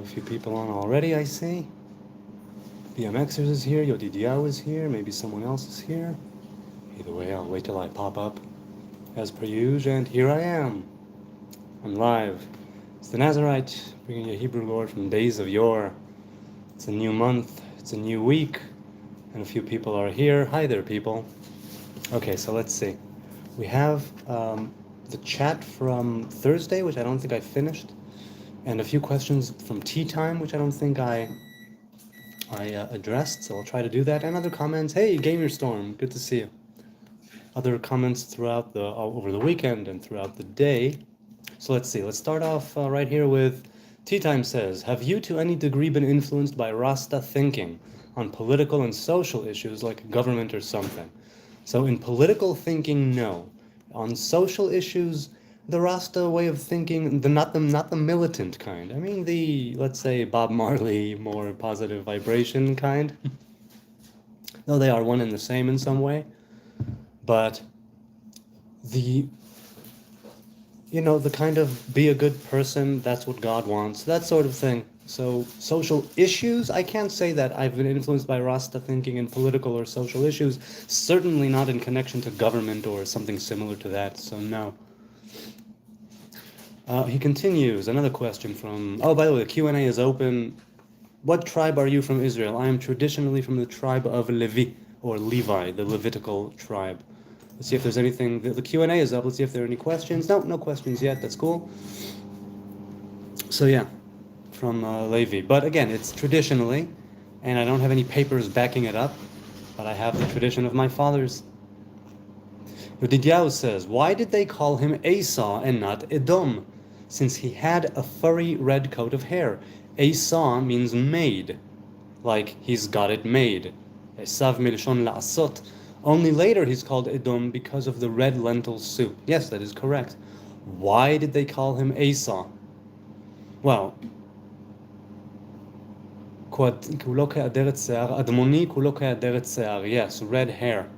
few people on already, I see. BMXers is here, Yodidiao is here, maybe someone else is here. Either way, I'll wait till I pop up as per usual, and here I am. I'm live. It's the Nazarite, bringing you Hebrew lore from days of yore. It's a new month, it's a new week, and a few people are here. Hi there, people. Okay, so let's see. We have the chat from Thursday, which I don't think I finished, and a few questions from tea time, which I don't think I addressed, so I'll try to do that. And other comments. Hey, Gamer Storm, good to see you. Other comments throughout over the weekend and throughout the day. So let's see. Let's start off right here with Tea Time says, have you to any degree been influenced by Rasta thinking on political and social issues like government or something? So in political thinking, no. On social issues, the Rasta way of thinking, not the militant kind. I mean the, let's say, Bob Marley, more positive vibration kind. Though they are one and the same in some way. But the kind of be a good person, that's what God wants, that sort of thing. So social issues, I can't say that I've been influenced by Rasta thinking in political or social issues, certainly not in connection to government or something similar to that, so no. He continues, another question from, oh, by the way, the Q&A is open. What tribe are you from Israel? I am traditionally from the tribe of Levi, or Levi, the Levitical tribe. Let's see if there's anything, the Q&A is up, let's see if there are any questions. No questions yet, that's cool. So yeah, from Levi. But again, it's traditionally, and I don't have any papers backing it up, but I have the tradition of my fathers. Yodidiao says, why did they call him Esau and not Edom, since he had a furry red coat of hair? Esau means made, like he's got it made. Esav milshon la'asot. Only later he's called Edom because of the red lentil soup. Yes, that is correct. Why did they call him Esau? Well, yes, red hair.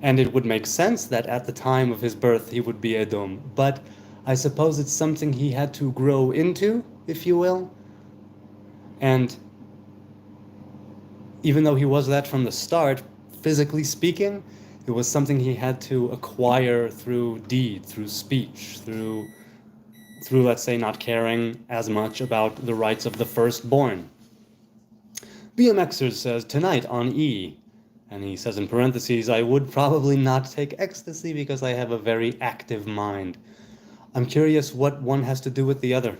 And it would make sense that at the time of his birth he would be Edom. But I suppose it's something he had to grow into, if you will. And even though he was that from the start, physically speaking, it was something he had to acquire through deed, through speech, through let's say, not caring as much about the rights of the firstborn. BMXers says, tonight on E, and he says in parentheses, I would probably not take ecstasy because I have a very active mind. I'm curious what one has to do with the other.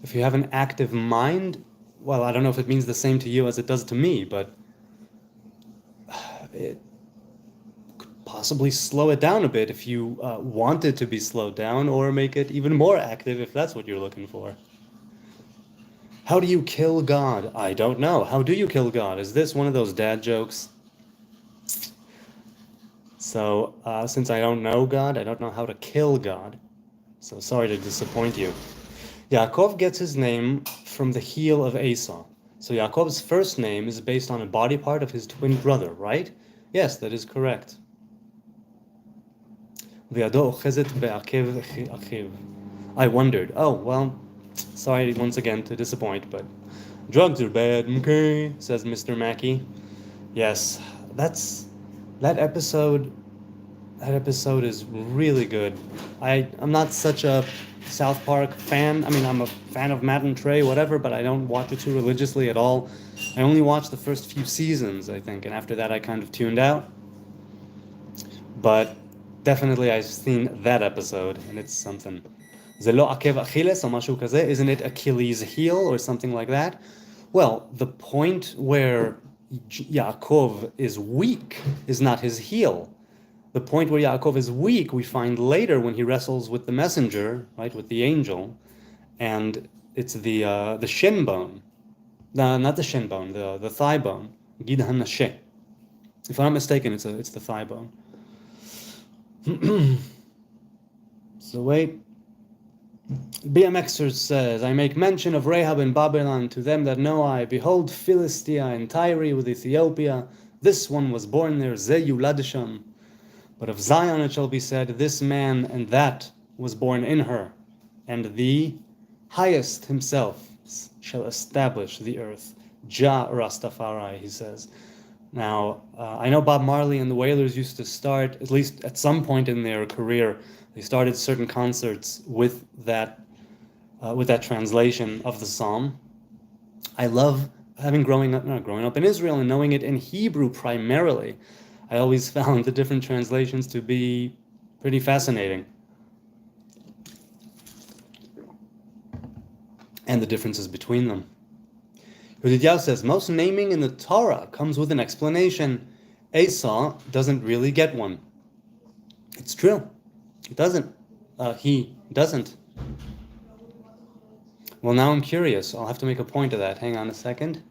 If you have an active mind, well, I don't know if it means the same to you as it does to me, but it could possibly slow it down a bit if you want it to be slowed down, or make it even more active if that's what you're looking for. How do you kill God? I don't know. How do you kill God? Is this one of those dad jokes? So, since I don't know God, I don't know how to kill God. So sorry to disappoint you. Yaakov gets his name from the heel of Esau. So Yaakov's first name is based on a body part of his twin brother, right? Yes, that is correct. I wondered. Oh, well, sorry once again to disappoint, but drugs are bad, okay, says Mr. Mackey. Yes, that episode is really good. I'm not such a South Park fan. I mean, I'm a fan of Matt and Trey, whatever, but I don't watch it too religiously at all. I only watched the first few seasons, I think, and after that I kind of tuned out. But definitely I've seen that episode, and it's something. Isn't it Achilles' heel or something like that? Well, the point where Yaakov is weak is not his heel. The point where Yaakov is weak, we find later when he wrestles with the messenger, right, with the angel, and it's the shin bone, not the shin bone, the thigh bone, Gid HaNasheh. If I'm not mistaken, it's the thigh bone. So wait. BMXer says, I make mention of Rahab in Babylon to them that know I. Behold, Philistia and Tyre with Ethiopia. This one was born there, Ze Yuladisham. But of Zion it shall be said, this man and that was born in her, and the highest himself shall establish the earth. Ja Rastafari, he says. Now, I know Bob Marley and the Wailers used to start, at least at some point in their career, they started certain concerts with that translation of the psalm. I love growing up in Israel and knowing it in Hebrew primarily. I always found the different translations to be pretty fascinating. And the differences between them. Yedidiah says, most naming in the Torah comes with an explanation. Esau doesn't really get one. It's true. It doesn't. He doesn't. Well, now I'm curious. I'll have to make a point of that. Hang on a second.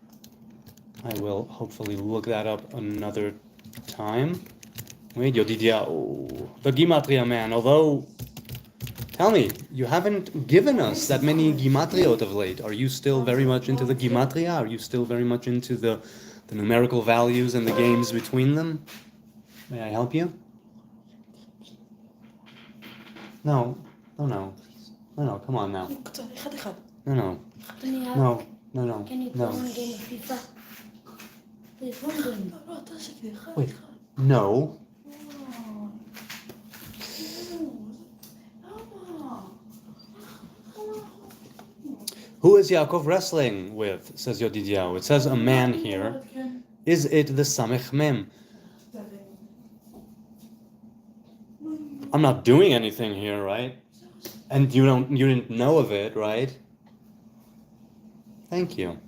I will hopefully look that up another time. Wait, Yedidiah. Oh, the Gimatria man. Although, tell me, you haven't given us that many Gimatriot of late. Are you still very much into the Gimatria? Are you still very much into the numerical values and the games between them? May I help you? No, come on now. No. Can you play one game of FIFA? There's one game. Wait, no. Who is Yaakov wrestling with? Says Yodidiah. It says a man here. Is it the Samech Mem? I'm not doing anything here, right? And you didn't know of it, right? Thank you.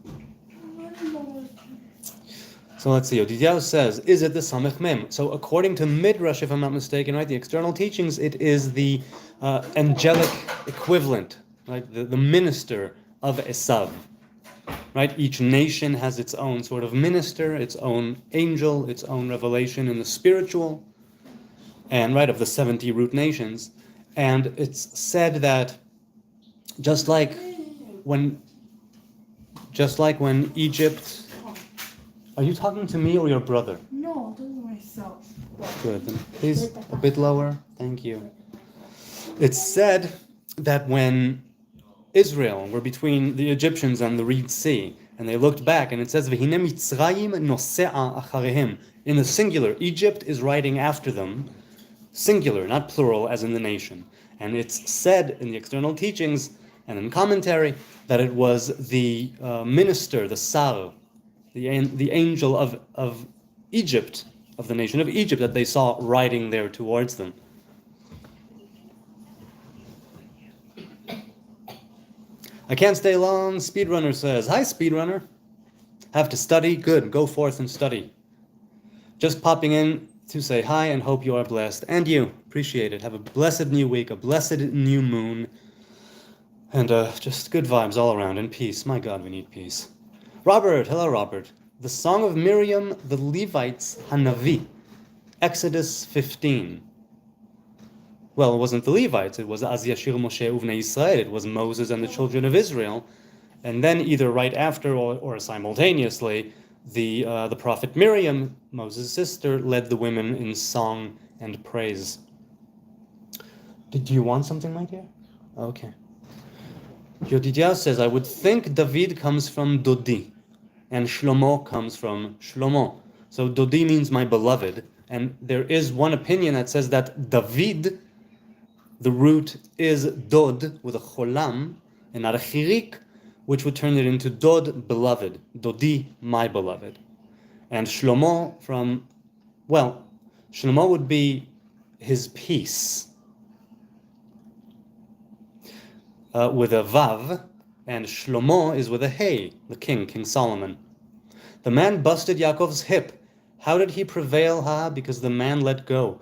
So let's see. Yodidiah says, is it the Samech Mem? So according to Midrash, if I'm not mistaken, right, the external teachings, it is the angelic equivalent, right? The minister of Esav, right? Each nation has its own sort of minister, its own angel, its own revelation in the spiritual, and right, of the 70 root nations. And it's said that just like when Egypt... Are you talking to me or your brother? No, I'm talking to myself. Good. Then please, a bit lower. Thank you. It's said that when Israel were between the Egyptians and the Red Sea, and they looked back, and it says, "V'hine Mitzrayim nosea acharehem." In the singular, Egypt is riding after them. Singular, not plural, as in the nation. And it's said in the external teachings and in commentary that it was the minister, the Sar, the angel of Egypt, of the nation of Egypt, that they saw riding there towards them. I can't stay long, Speedrunner says. Hi, Speedrunner. Have to study? Good, go forth and study. Just popping in to say hi and hope you are blessed. And you, appreciate it. Have a blessed new week, a blessed new moon, and just good vibes all around, and peace. My God, we need peace. Robert, hello Robert. The Song of Miriam, the Levites, Hanavi, Exodus 15. Well, it wasn't the Levites, it was Az Yashir Moshe Uvnei Yisrael, it was Moses and the children of Israel. And then either right after or simultaneously, the prophet Miriam, Moses' sister, led the women in song and praise. Do you want something, my dear? Okay. Yodidiah says, I would think David comes from Dodi, and Shlomo comes from Shlomo. So Dodi means my beloved, and there is one opinion that says that David, the root is Dod with a cholam and not a chirik, which would turn it into Dod, beloved, Dodi, my beloved. And Shlomo Shlomo would be his peace, with a vav, and Shlomo is with a hey, the King Solomon. The man busted Yaakov's hip. How did he prevail? Because the man let go.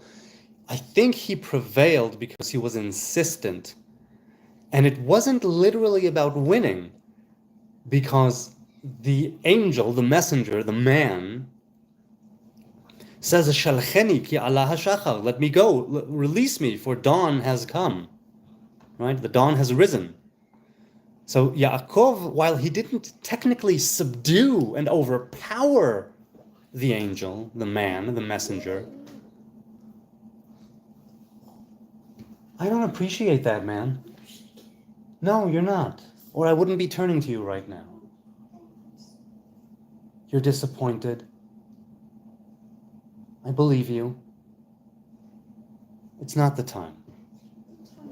I think he prevailed because he was insistent. And it wasn't literally about winning, because the angel, the messenger, the man, says, Shalcheni ki Allah hashachar, let me go, release me, for dawn has come. Right? The dawn has risen. So Yaakov, while he didn't technically subdue and overpower the angel, the man, the messenger, I don't appreciate that, man. No, you're not. Or I wouldn't be turning to you right now. You're disappointed. I believe you. It's not the time.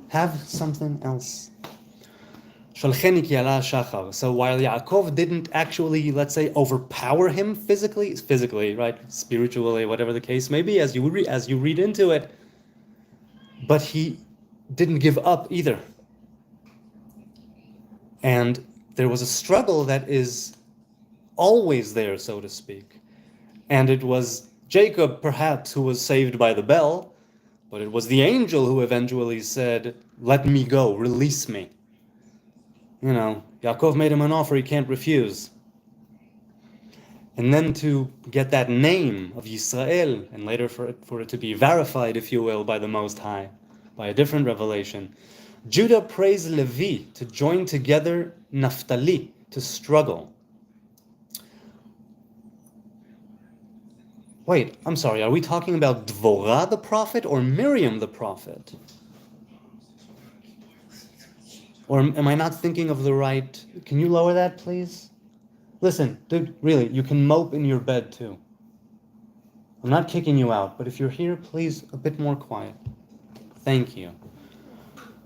Have something else. So while Yaakov didn't actually, let's say, overpower him physically, right, spiritually, whatever the case may be, as you read into it, but he didn't give up either. And there was a struggle that is always there, so to speak. And it was Jacob, perhaps, who was saved by the bell, but it was the angel who eventually said, "Let me go, release me." Yaakov made him an offer he can't refuse. And then to get that name of Yisrael, and later for it to be verified, if you will, by the Most High, by a different revelation, Judah praised Levi to join together Naphtali, to struggle. Wait, I'm sorry, are we talking about Dvorah the prophet or Miriam the prophet? Or am I not thinking of the right... Can you lower that, please? Listen, dude, really, you can mope in your bed too. I'm not kicking you out, but if you're here, please, a bit more quiet. Thank you.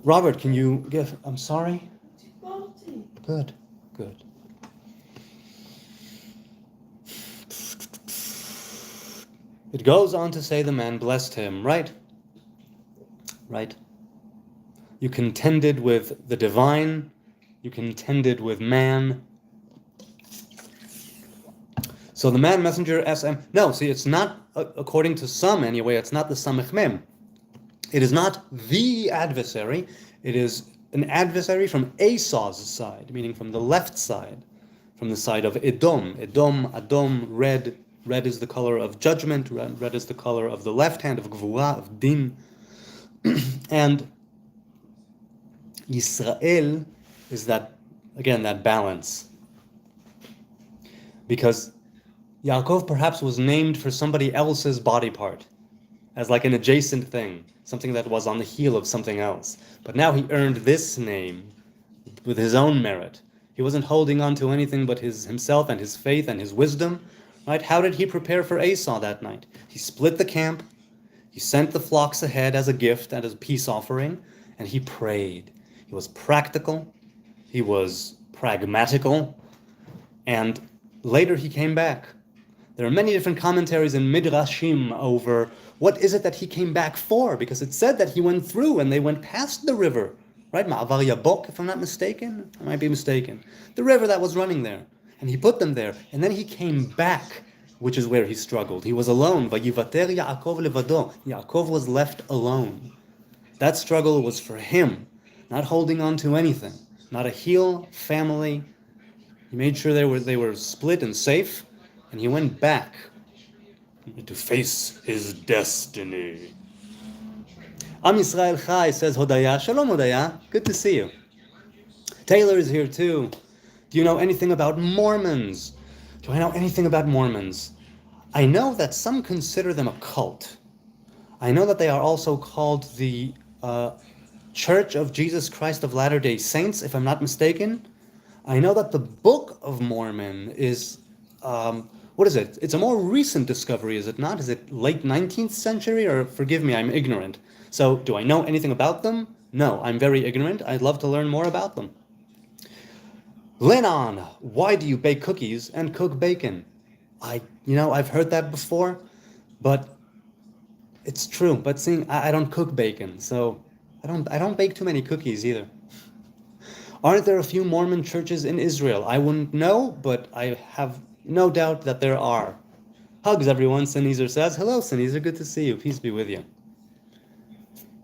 Robert, can you give... I'm sorry? Good. It goes on to say the man blessed him, right? You contended with the divine, you contended with man. So the man messenger SM... No, see, it's not, according to some anyway, it's not the Samech Mem. It is not the adversary, it is an adversary from Esau's side, meaning from the left side, from the side of Edom. Adom, red. Red is the color of judgment, red is the color of the left hand, of Gvura, of Din. And Yisrael is that balance. Because Yaakov perhaps was named for somebody else's body part, as like an adjacent thing, something that was on the heel of something else. But now he earned this name with his own merit. He wasn't holding on to anything but himself and his faith and his wisdom. Right? How did he prepare for Esau that night? He split the camp, he sent the flocks ahead as a gift and as a peace offering, and he prayed. He was practical, he was pragmatical, and later he came back. There are many different commentaries in Midrashim over what is it that he came back for, because it said that he went through and they went past the river, right? Ma'avar Yabok, if I'm not mistaken. I might be mistaken. The river that was running there. And he put them there, and then he came back, which is where he struggled. He was alone. Vayivater Yaakov levado. Yaakov was left alone. That struggle was for him, not holding on to anything, not a heel, family. He made sure they were split and safe, and he went back to face his destiny. Am Yisrael Chai says Hodaya. Shalom Hodaya. Good to see you. Taylor is here too. Do you know anything about Mormons? Do I know anything about Mormons? I know that some consider them a cult. I know that they are also called the Church of Jesus Christ of Latter-day Saints, if I'm not mistaken. I know that the Book of Mormon is, what is it? It's a more recent discovery, is it not? Is it late 19th century? Or forgive me, I'm ignorant. So do I know anything about them? No, I'm very ignorant. I'd love to learn more about them. Lennon, why do you bake cookies and cook bacon? I've heard that before, but it's true. But seeing I don't cook bacon, so I don't bake too many cookies either. Aren't there a few Mormon churches in Israel? I wouldn't know, but I have no doubt that there are. Hugs, everyone, Sneezer says. Hello, Sneezer, good to see you. Peace be with you.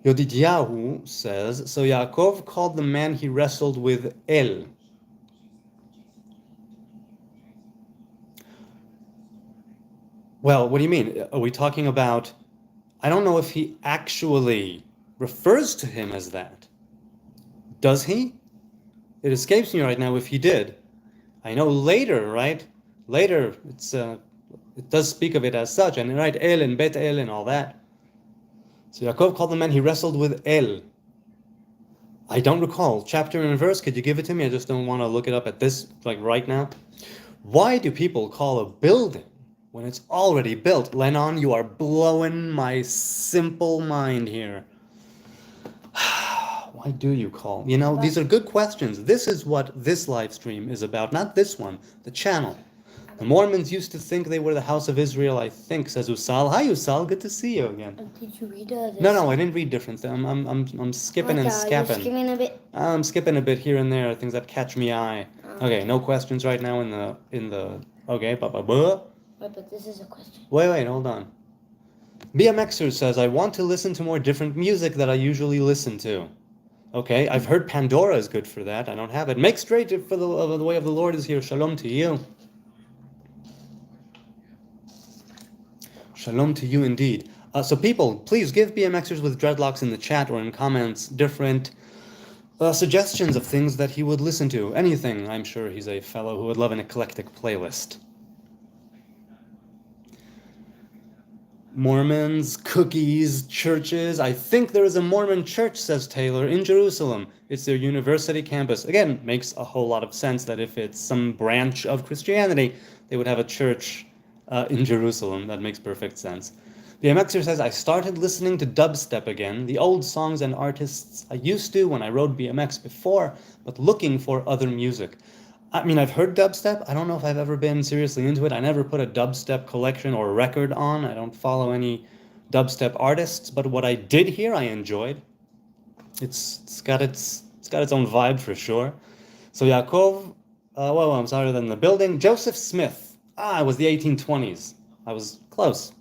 Yodidyahu says, so Yaakov called the man he wrestled with El. Well, what do you mean? Are we talking about... I don't know if he actually refers to him as that. Does he? It escapes me right now if he did. I know later, right? Later, it does speak of it as such. And right, El and Bet El and all that. So Yaakov called the man he wrestled with El. I don't recall. Chapter and verse, could you give it to me? I just don't want to look it up at this, like right now. Why do people call a building when it's already built? Lennon, you are blowing my simple mind here. Why do you call? These are good questions. This is what this live stream is about, not this one, the channel. The Mormons used to think they were the house of Israel, I think, says Usal. Hi, Usal. Good to see you again. Did you read this? No, I didn't read different. I'm skipping and scapping. You're skipping a bit. I'm skipping a bit here and there, things that catch me eye. Okay, no questions right now in the. Okay, Wait, but this is a question. Wait, hold on. BMXer says, I want to listen to more different music that I usually listen to. Okay, I've heard Pandora is good for that. I don't have it. Make straight for the way of the Lord is here. Shalom to you. Shalom to you indeed. So people, please give BMXers with dreadlocks in the chat or in comments different suggestions of things that he would listen to. Anything. I'm sure he's a fellow who would love an eclectic playlist. Mormons, cookies, churches. I think there is a Mormon church, says Taylor, in Jerusalem. It's their university campus. Again, makes a whole lot of sense that if it's some branch of Christianity, they would have a church in Jerusalem. That makes perfect sense. BMXer says, I started listening to dubstep again, the old songs and artists I used to when I rode BMX before, but looking for other music. I mean, I've heard dubstep. I don't know if I've ever been seriously into it. I never put a dubstep collection or record on. I don't follow any dubstep artists, but what I did hear, I enjoyed. It's got its own vibe for sure. So Yaakov, I'm sorry, then the building. Joseph Smith. It was the 1820s. I was close.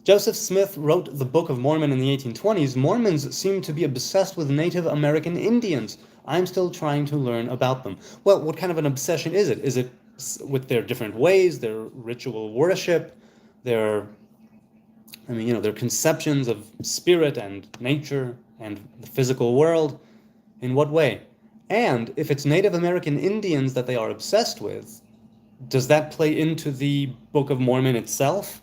Joseph Smith wrote the Book of Mormon in the 1820s. Mormons seem to be obsessed with Native American Indians. I'm still trying to learn about them. Well, what kind of an obsession is it? Is it with their different ways, their ritual worship, their conceptions of spirit and nature and the physical world? In what way? And if it's Native American Indians that they are obsessed with, does that play into the Book of Mormon itself?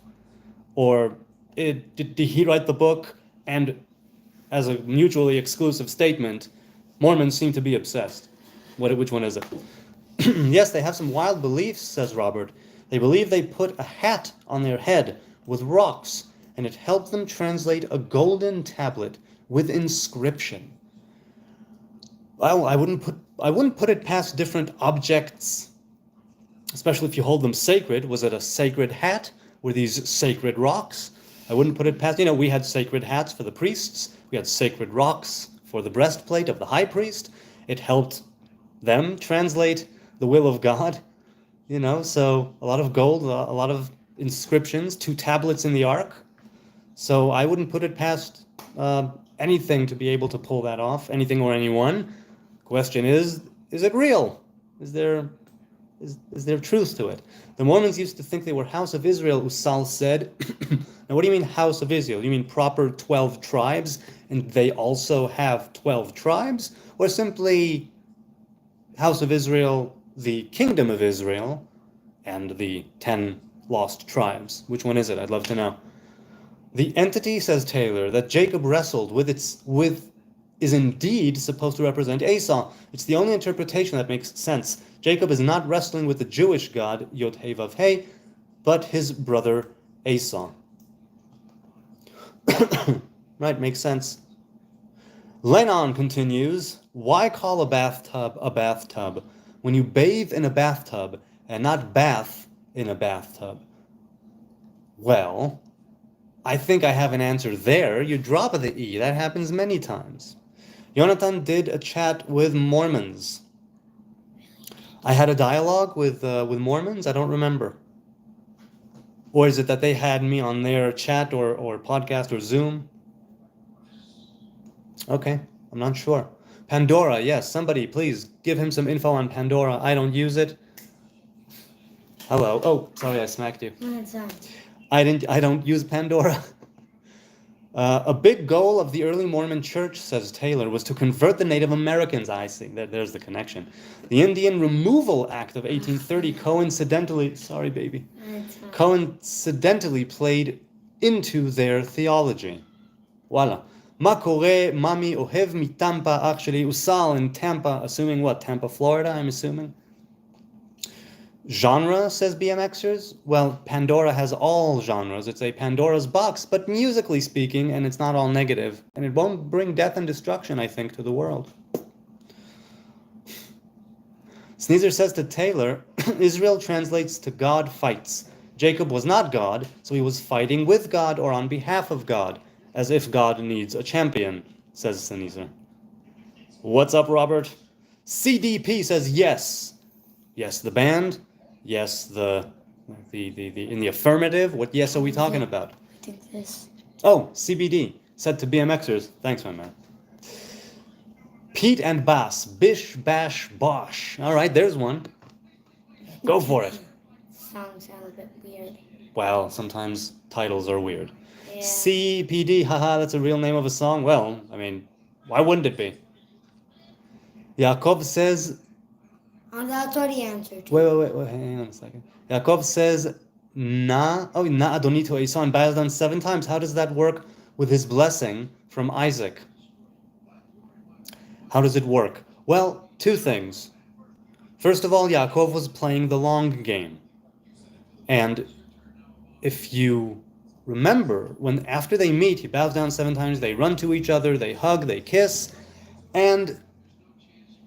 Or did he write the book and, as a mutually exclusive statement, Mormons seem to be obsessed? Which one is it? Yes, they have some wild beliefs, says Robert. They believe they put a hat on their head with rocks, and it helped them translate a golden tablet with inscription. Well, I wouldn't put it past different objects, especially if you hold them sacred. Was it a sacred hat? Were these sacred rocks? I wouldn't put it past, we had sacred hats for the priests. We had sacred rocks for the breastplate of the high priest. It helped them translate the will of God, so a lot of gold, a lot of inscriptions, 2 tablets in the ark. So I wouldn't put it past anything to be able to pull that off, anything or anyone. Question is it real? Is there truth to it? The Mormons used to think they were House of Israel, Usal said. Now, what do you mean House of Israel? You mean proper 12 tribes, and they also have 12 tribes? Or simply House of Israel, the Kingdom of Israel, and the 10 lost tribes? Which one is it? I'd love to know. The entity, says Taylor, that Jacob wrestled with is indeed supposed to represent Esau. It's the only interpretation that makes sense. Jacob is not wrestling with the Jewish god, Yod-Heh-Vav-Heh, but his brother Esau. Right, makes sense. Lennon continues, why call a bathtub when you bathe in a bathtub and not bath in a bathtub? Well, I think I have an answer there. You drop the E. That happens many times. Jonathan did a chat with Mormons. I had a dialogue with Mormons? I don't remember. Or is it that they had me on their chat or podcast or Zoom? Okay, I'm not sure. Pandora, yes, somebody please give him some info on Pandora. I don't use it. Hello. Oh, sorry, I smacked you. No, it's not. I don't use Pandora. A big goal of the early Mormon church, says Taylor, was to convert the Native Americans. I see. There's the connection. The Indian Removal Act of 1830 coincidentally played into their theology. Voila. Ma kore mami ohev mi Tampa, actually Usal in Tampa, assuming what? Tampa, Florida, I'm assuming. Genre, says BMXers? Well, Pandora has all genres. It's a Pandora's box, but musically speaking, and it's not all negative. And it won't bring death and destruction, I think, to the world. Sneezer says to Taylor, Israel translates to God fights. Jacob was not God, so he was fighting with God or on behalf of God, as if God needs a champion, says Sneezer. What's up, Robert? CDP says yes. Yes, the band. Yes, the in the affirmative. What yes are we talking about? I think this. Oh, CBD, said to BMXers. Thanks, my man. Pete and Bass, bish, bash, bosh. All right, there's one. Go for it. Songs sound a bit weird. Well, sometimes titles are weird. Yeah. CPD, haha, that's a real name of a song. Well, I mean, why wouldn't it be? Yaakov says... Oh, that's already answered. Wait, hang on a second. Yaakov says, na Adoni to Esau, and bows down 7 times. How does that work with his blessing from Isaac? How does it work? Well, 2 things. First of all, Yaakov was playing the long game. And if you remember, when after they meet, he bows down 7 times, they run to each other, they hug, they kiss, and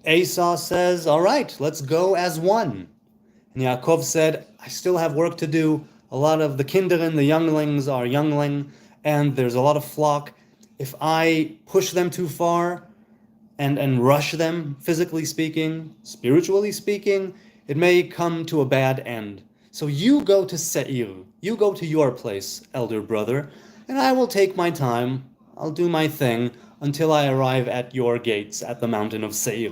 Esau says, all right, let's go as one. And Yaakov said, I still have work to do. A lot of the kinderin, the younglings are youngling, and there's a lot of flock. If I push them too far and rush them, physically speaking, spiritually speaking, it may come to a bad end. So you go to Seir, you go to your place, elder brother, and I will take my time, I'll do my thing until I arrive at your gates at the mountain of Seir.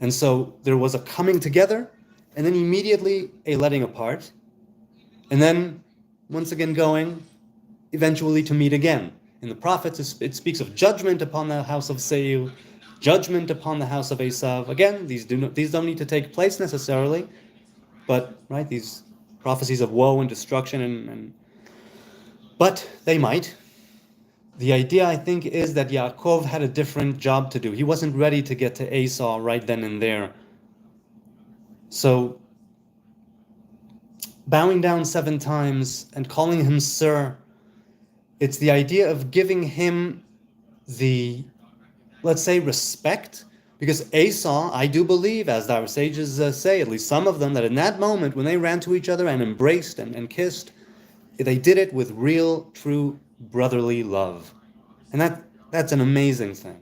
And so there was a coming together, and then immediately a letting apart, and then once again going, eventually to meet again. In the prophets, it speaks of judgment upon the house of Seir, judgment upon the house of Esav. Again, these don't need to take place necessarily, but right, these prophecies of woe and destruction, but they might. The idea, I think, is that Yaakov had a different job to do. He wasn't ready to get to Esau right then and there. So, bowing down 7 times and calling him sir, it's the idea of giving him the, let's say, respect. Because Esau, I do believe, as our sages say, at least some of them, that in that moment when they ran to each other and embraced and kissed, they did it with real, true brotherly love. And that's an amazing thing.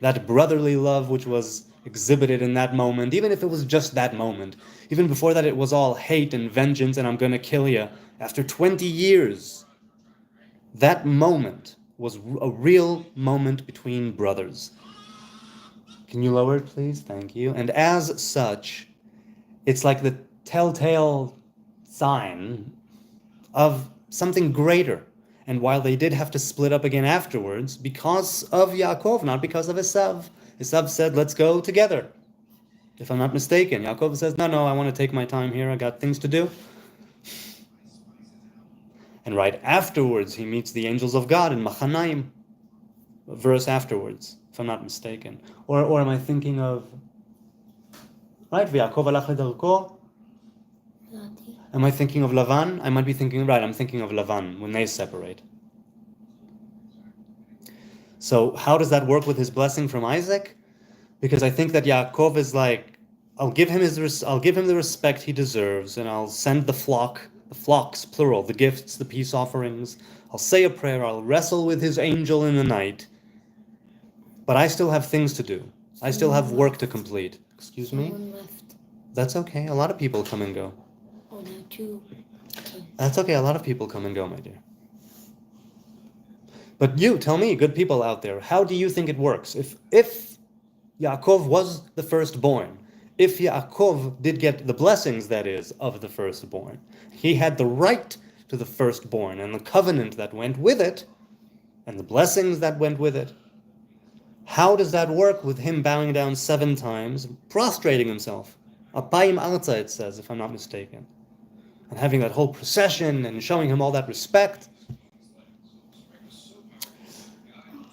That brotherly love which was exhibited in that moment, even if it was just that moment. Even before that it was all hate and vengeance and I'm going to kill you. After 20 years, that moment was a real moment between brothers. Can you lower it, please? Thank you. And as such, it's like the telltale sign of something greater. And while they did have to split up again afterwards, because of Yaakov, not because of Esav, Esav said, let's go together. If I'm not mistaken, Yaakov says, no, I want to take my time here. I got things to do. And right afterwards, he meets the angels of God in Machanaim, a verse afterwards, if I'm not mistaken. Or am I thinking of, right, Yaakov alach ledarko? Am I thinking of Lavan? I might be thinking, right, I'm thinking of Lavan when they separate. So how does that work with his blessing from Isaac? Because I think that Yaakov is like, I'll give him the respect he deserves, and I'll send the flocks, plural, the gifts, the peace offerings. I'll say a prayer, I'll wrestle with his angel in the night. But I still have things to do. I still have work to complete. Excuse me? Someone left. That's okay. A lot of people come and go. Oh, no, 2. That's okay. A lot of people come and go, my dear. But you, tell me, good people out there, how do you think it works? If Yaakov was the firstborn, if Yaakov did get the blessings, that is, of the firstborn, he had the right to the firstborn and the covenant that went with it, and the blessings that went with it. How does that work with him bowing down 7 times, prostrating himself? Apayim arza, it says, if I'm not mistaken. And having that whole procession and showing him all that respect.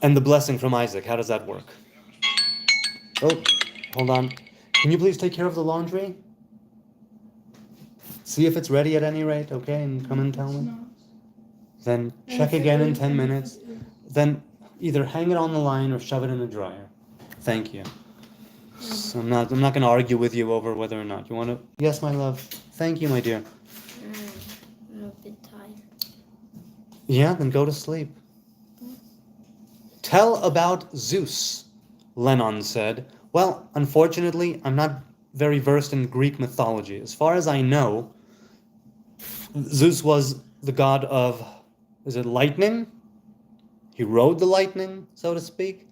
And the blessing from Isaac, how does that work? Oh, hold on. Can you please take care of the laundry? See if it's ready at any rate, okay? And come and tell me. Then check again in 10 minutes. Then either hang it on the line or shove it in the dryer. Thank you. So I'm not going to argue with you over whether or not you want to. Yes, my love. Thank you, my dear. I'm a bit tired. Yeah, then go to sleep. Tell about Zeus, Lennon said. Well, unfortunately, I'm not very versed in Greek mythology. As far as I know, Zeus was the god of, is it lightning? He rode the lightning, so to speak.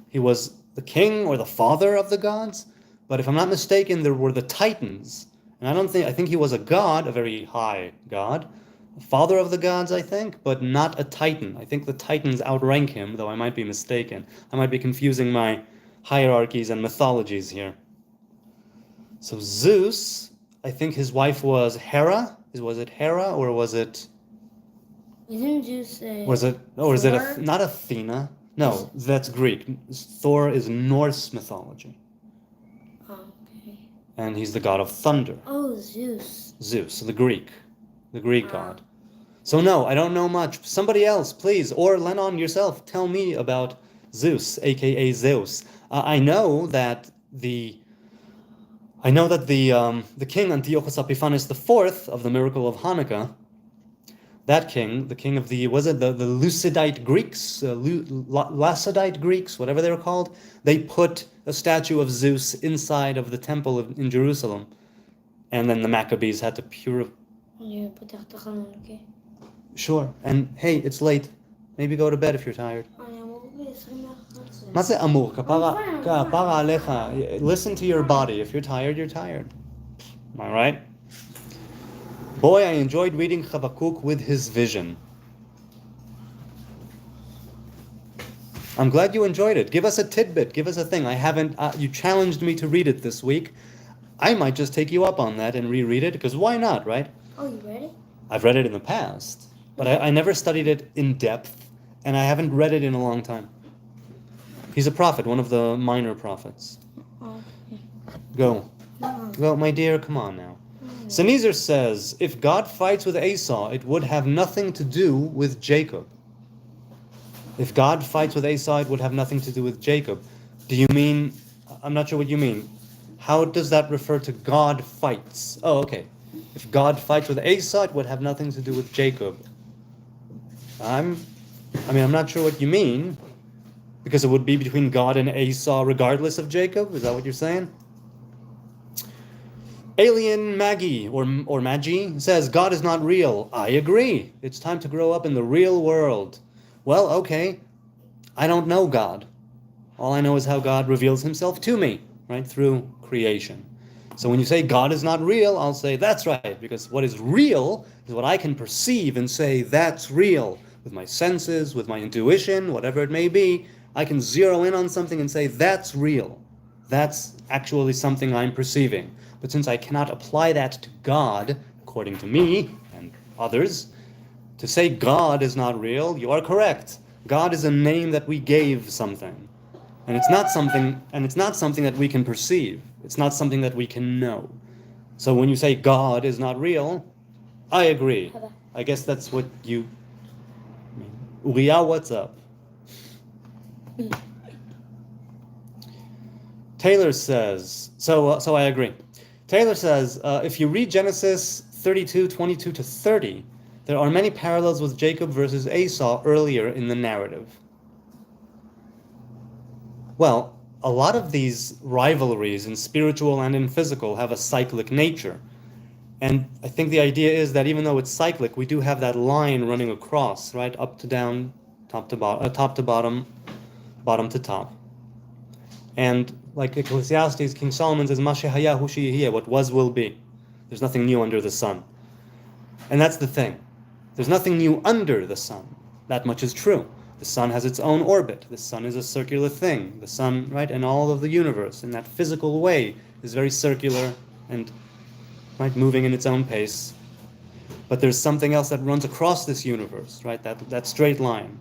He was the king or the father of the gods. But if I'm not mistaken, there were the Titans. And I think he was a god, a very high god. Father of the gods, I think, but not a Titan. I think the Titans outrank him, though I might be mistaken. I might be confusing my hierarchies and mythologies here. So Zeus, I think his wife was Hera. Was it Hera or was it? Isn't Zeus Not Athena? No, that's Greek. Thor is Norse mythology. Okay. And he's the god of thunder. Oh, Zeus. Zeus, the Greek god. So no, I don't know much. Somebody else, please, or Lennon yourself, tell me about Zeus, aka Zeus. I know that the king Antiochus Epiphanes IV of the miracle of Hanukkah, that king, the king of the Lucidite Greeks, Lacidite Greeks, whatever they were called, they put a statue of Zeus inside of the temple in Jerusalem, and then the Maccabees had to purify. Sure. And hey, it's late. Maybe go to bed if you're tired. Listen to your body. If you're tired, you're tired. All right? Boy, I enjoyed reading Habakkuk with his vision. I'm glad you enjoyed it. Give us a tidbit. Give us a thing. You challenged me to read it this week. I might just take you up on that and reread it, because why not, right? Oh, you read it? I've read it in the past, but I never studied it in depth, and I haven't read it in a long time. He's a prophet, one of the minor prophets. Oh. Go. Go, my dear, come on now. Sneezer says, if God fights with Esau, it would have nothing to do with Jacob. If God fights with Esau, it would have nothing to do with Jacob. Do you mean, I'm not sure what you mean. How does that refer to God fights? Oh, okay. If God fights with Esau, it would have nothing to do with Jacob. I'm not sure what you mean, because it would be between God and Esau regardless of Jacob. Is that what you're saying? Alien Maggie, or Maggie, says, God is not real. I agree. It's time to grow up in the real world. Well, okay. I don't know God. All I know is how God reveals himself to me, right, through creation. So when you say God is not real, I'll say that's right, because what is real is what I can perceive and say that's real. With my senses, with my intuition, whatever it may be, I can zero in on something and say that's real. That's actually something I'm perceiving. But since I cannot apply that to God, according to me and others, to say God is not real, you are correct. God is a name that we gave something. And it's not something that we can perceive. It's not something that we can know. So when you say God is not real, I agree. I guess that's what you mean. Uriah, what's up? Taylor says, so I agree. Taylor says, if you read Genesis 32, 22 to 30, there are many parallels with Jacob versus Esau earlier in the narrative. Well, a lot of these rivalries in spiritual and in physical have a cyclic nature. And I think the idea is that even though it's cyclic, we do have that line running across, right? Up to down, top to bottom, bottom to top. And like Ecclesiastes, King Solomon says, Mashehaya hu sheyeh, what was will be. There's nothing new under the sun. And that's the thing. There's nothing new under the sun. That much is true. The sun has its own orbit. The sun is a circular thing. The sun, right, and all of the universe in that physical way is very circular and, right, moving in its own pace. But there's something else that runs across this universe, right, that straight line.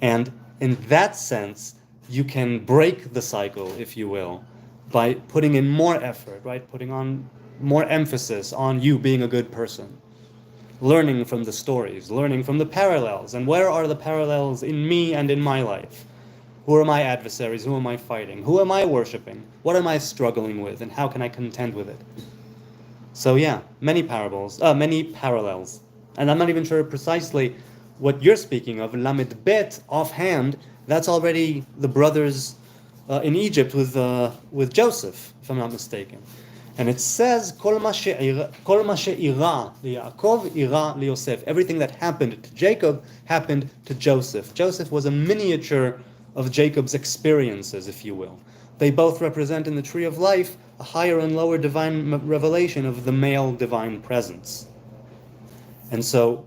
And in that sense, you can break the cycle, if you will, by putting in more effort, right, putting on more emphasis on you being a good person. Learning from the stories, learning from the parallels. And where are the parallels in me and in my life? Who are my adversaries? Who am I fighting? Who am I worshiping? What am I struggling with? And how can I contend with it? So yeah, many parallels. And I'm not even sure precisely what you're speaking of. Lamed Bet, offhand, that's already the brothers in Egypt with Joseph, if I'm not mistaken. And it says, Kol ma she'ira liYaakov ira liYosef. Everything that happened to Jacob happened to Joseph. Joseph was a miniature of Jacob's experiences, if you will. They both represent in the tree of life a higher and lower divine revelation of the male divine presence. And so,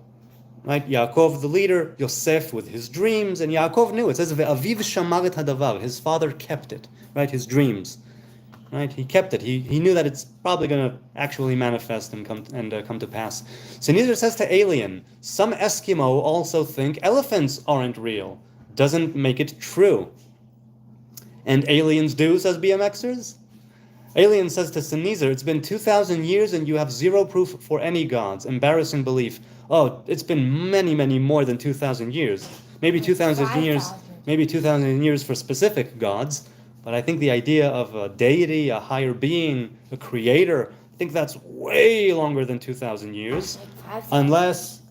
right, Yaakov the leader, Yosef with his dreams, and Yaakov knew. It says, Ve'aviv shamar et hadavar. His father kept it, right, his dreams. Right, he kept it. He knew that it's probably going to actually manifest and come to pass. So neither says to Alien. Some Eskimo also think elephants aren't real. Doesn't make it true. And aliens do, says BMXers. Alien says to Sneezer, it's been 2,000 years and you have zero proof for any gods. Embarrassing belief. Oh, it's been many, many more than 2,000 years. Maybe 2,000 years. Maybe 2,000 years for specific gods. But I think the idea of a deity, a higher being, a creator, I think that's way longer than 2,000 years. Unless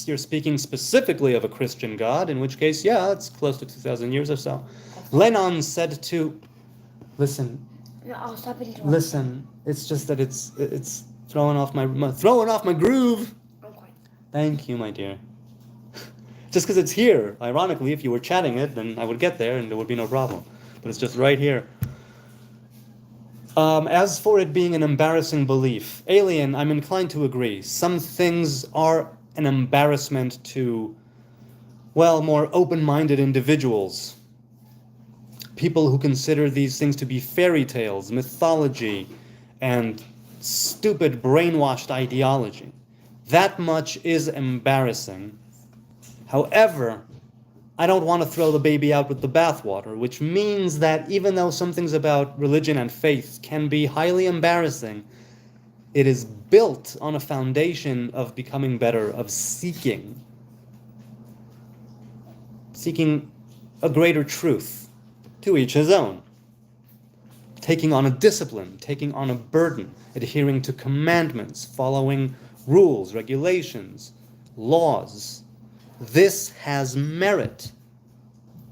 you're speaking specifically of a Christian God, in which case, yeah, it's close to 2,000 years or so. Lennon said to, listen, it's just that it's throwing off my groove. Thank you, my dear. Just because it's here. Ironically, if you were chatting it, then I would get there and there would be no problem. But it's just right here. As for it being an embarrassing belief, Alien, I'm inclined to agree. Some things are an embarrassment to, well, more open-minded individuals. People who consider these things to be fairy tales, mythology, and stupid brainwashed ideology. That much is embarrassing. However, I don't want to throw the baby out with the bathwater, which means that even though some things about religion and faith can be highly embarrassing, it is built on a foundation of becoming better, of seeking a greater truth, to each his own. Taking on a discipline, taking on a burden, adhering to commandments, following rules, regulations, laws. This has merit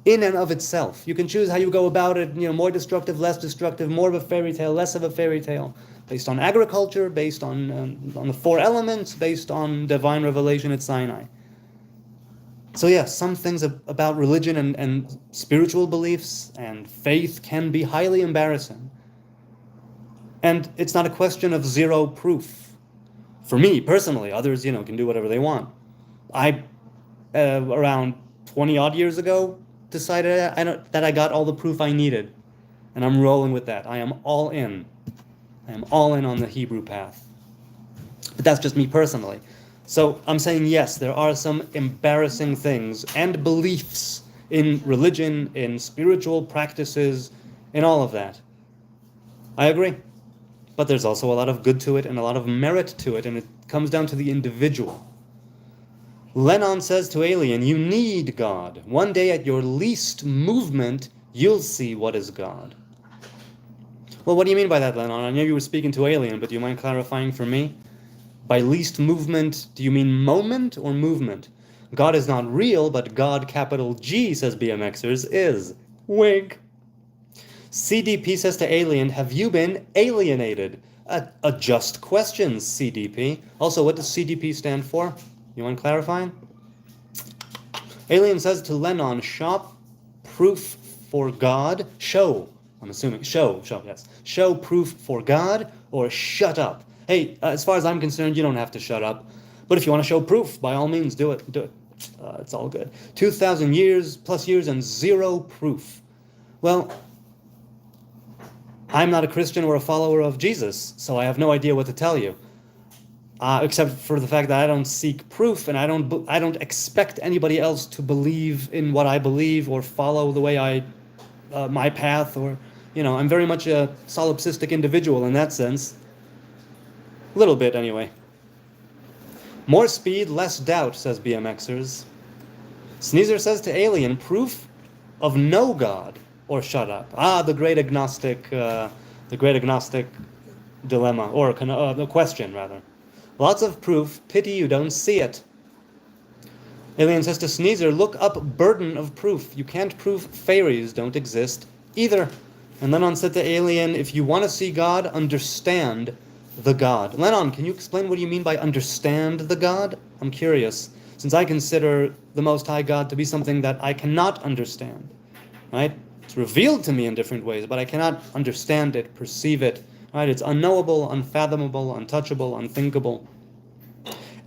in and of itself. You can choose how you go about it, more destructive, less destructive, more of a fairy tale, less of a fairy tale, based on agriculture, based on the four elements, based on divine revelation at Sinai. So yeah, some things about religion and spiritual beliefs and faith can be highly embarrassing. And it's not a question of zero proof. For me, personally, others, can do whatever they want. Around 20 odd years ago, decided that I got all the proof I needed. And I'm rolling with that. I am all in. I am all in on the Hebrew path. But that's just me personally. So I'm saying yes, there are some embarrassing things and beliefs in religion, in spiritual practices, in all of that. I agree. But there's also a lot of good to it and a lot of merit to it, and it comes down to the individual. Lennon says to Alien, you need God. One day at your least movement, you'll see what is God. Well, what do you mean by that, Lennon? I know you were speaking to Alien, but do you mind clarifying for me? By least movement, do you mean moment or movement? God is not real, but God, capital G, says BMXers, is. Wink. CDP says to Alien, have you been alienated? A just question, CDP. Also, what does CDP stand for? You want clarifying? Alien says to Lennon, shop proof for God. Show, I'm assuming, show, yes. Show proof for God or shut up. Hey, as far as I'm concerned, you don't have to shut up. But if you want to show proof, by all means, do it. It's all good. 2,000 years, plus years, and zero proof. Well, I'm not a Christian or a follower of Jesus, so I have no idea what to tell you. Except for the fact that I don't seek proof, and I don't expect anybody else to believe in what I believe or follow the way my path, or I'm very much a solipsistic individual in that sense. A little bit, anyway. More speed, less doubt, says BMXers. Sneezer says to Alien, proof of no God, or shut up. The great agnostic dilemma, or the question, rather. Lots of proof, pity you don't see it. Alien says to Sneezer, look up burden of proof. You can't prove fairies don't exist either. And Lennon said to Alien, if you want to see God, understand the God. Lennon, can you explain what you mean by understand the God? I'm curious, since I consider the Most High God to be something that I cannot understand, right? It's revealed to me in different ways, but I cannot understand it, perceive it, right? It's unknowable, unfathomable, untouchable, unthinkable.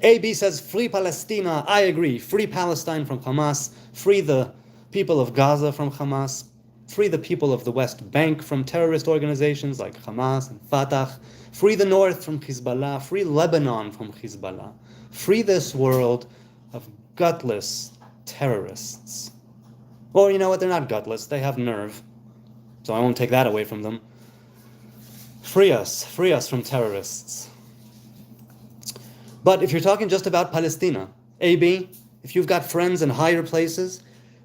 AB says, free Palestina. I agree. Free Palestine from Hamas. Free the people of Gaza from Hamas. Free the people of the West Bank from terrorist organizations like Hamas and Fatah. Free the North from Hezbollah. Free Lebanon from Hezbollah. Free this world of gutless terrorists. Or you know what? They're not gutless. They have nerve. So I won't take that away from them. Free us from terrorists. But if you're talking just about Palestina, AB, if you've got friends in higher places,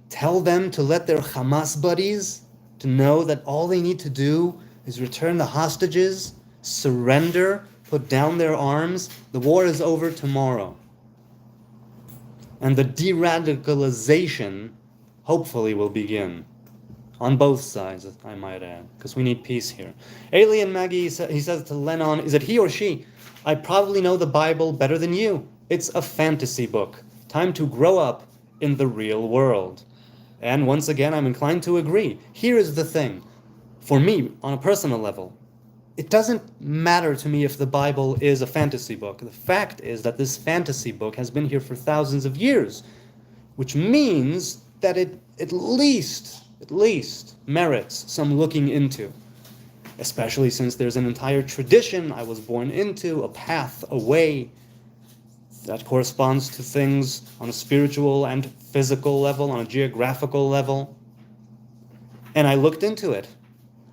tell them to let their Hamas buddies to know that all they need to do is return the hostages, surrender, put down their arms. The war is over tomorrow. And the de-radicalization hopefully will begin. On both sides, I might add, because we need peace here. Alien Maggie, he says to Lennon, is it he or she? I probably know the Bible better than you. It's a fantasy book. Time to grow up in the real world. And once again, I'm inclined to agree. Here is the thing. For me, on a personal level, it doesn't matter to me if the Bible is a fantasy book. The fact is that this fantasy book has been here for thousands of years, which means that it at least merits some looking into, especially since there's an entire tradition I was born into, a path, a way that corresponds to things on a spiritual and physical level, on a geographical level. And I looked into it.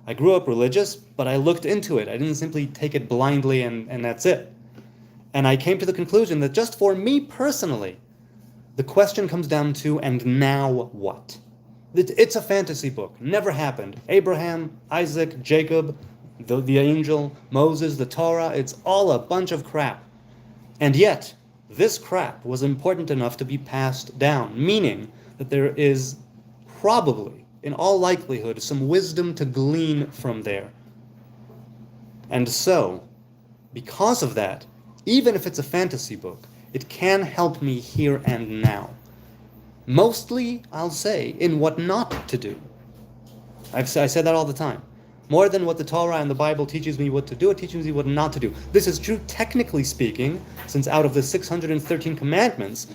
I grew up religious, but I looked into it. I didn't simply take it blindly and that's it. And I came to the conclusion that just for me personally, the question comes down to, and now what? It's a fantasy book. Never happened. Abraham, Isaac, Jacob, the angel, Moses, the Torah, it's all a bunch of crap. And yet, this crap was important enough to be passed down, meaning that there is probably, in all likelihood, some wisdom to glean from there. And so, because of that, even if it's a fantasy book, it can help me here and now. Mostly, I'll say, in what not to do. I say that all the time. More than what the Torah and the Bible teaches me what to do, it teaches me what not to do. This is true technically speaking, since out of the 613 commandments,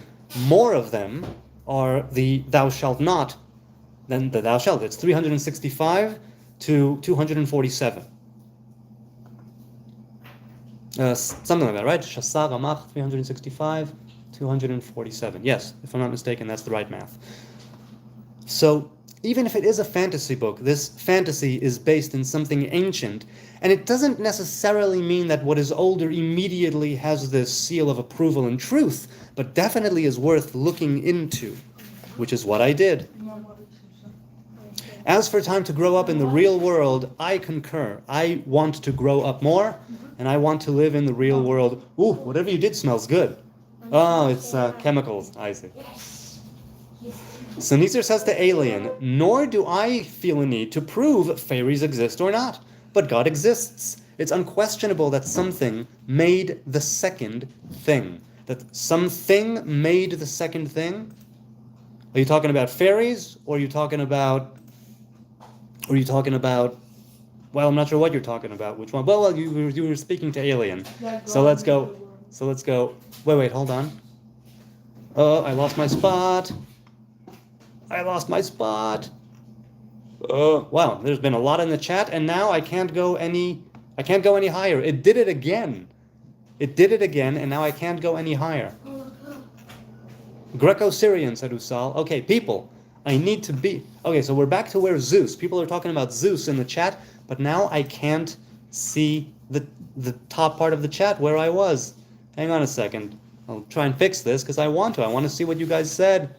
more of them are the thou shalt not than the thou shalt. It's 365 to 247. Something like that, right? Shasar Ramach, 365, 247. Yes, if I'm not mistaken, that's the right math. So, even if it is a fantasy book, this fantasy is based in something ancient, and it doesn't necessarily mean that what is older immediately has this seal of approval and truth, but definitely is worth looking into, which is what I did. As for time to grow up in the real world, I concur. I want to grow up more, and I want to live in the real world. Ooh, whatever you did smells good. Oh, it's chemicals, I see. So Nizar says to Alien, nor do I feel a need to prove fairies exist or not, but God exists. It's unquestionable that something made the second thing. That something made the second thing? Are you talking about fairies, or are you talking about... Well, I'm not sure what you're talking about. Which one? Well, you were speaking to Alien. So let's go. Wait, hold on. I lost my spot. Wow, there's been a lot in the chat, and now I can't go any higher. It did it again, and now I can't go any higher. Greco-Syrian, said Usal. Okay, people, I need to be... Okay, so we're back to where Zeus. People are talking about Zeus in the chat, but now I can't see the top part of the chat where I was. Hang on a second. I'll try and fix this because I want to. I want to see what you guys said.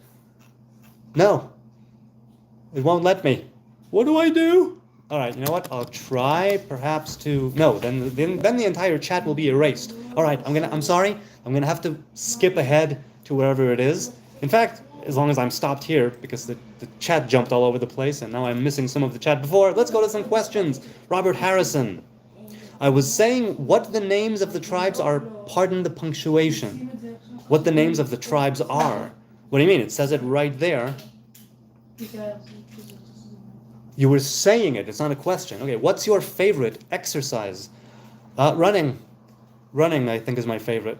No. It won't let me. What do I do? All right, you know what? I'll try perhaps to... No, then the entire chat will be erased. All right, I'm sorry. I'm gonna have to skip ahead to wherever it is. In fact, as long as I'm stopped here, because the chat jumped all over the place, and now I'm missing some of the chat before. Let's go to some questions. Robert Harrison. I was saying what the names of the tribes are, pardon the punctuation. What the names of the tribes are. What do you mean? It says it right there. You were saying it. It's not a question. Okay, what's your favorite exercise? Running. Running, I think, is my favorite.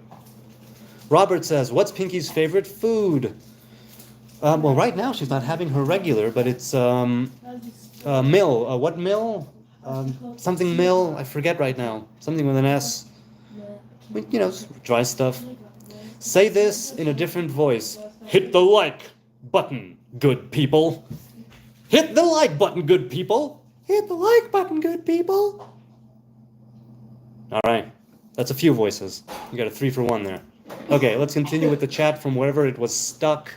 Robert says, what's Pinky's favorite food? Well, right now she's not having her regular, but it's mill. What mill? Something mill. I forget right now. Something with an S. You know, dry stuff. Say this in a different voice. Hit the like button, good people. Hit the like button, good people. Hit the like button, good people. All right. That's a few voices. You got a 3 for 1 there. Okay, let's continue with the chat from wherever it was stuck.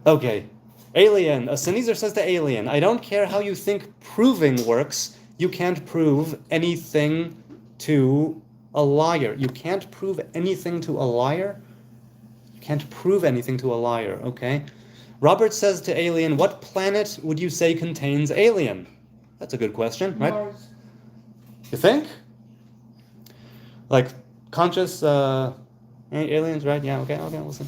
Okay. Alien. Sneezer says to Alien, I don't care how you think proving works. You can't prove anything to a liar. You can't prove anything to a liar? You can't prove anything to a liar, okay? Robert says to Alien, what planet would you say contains alien? That's a good question, right? Mars. You think? Like conscious aliens, right? Yeah, okay, listen.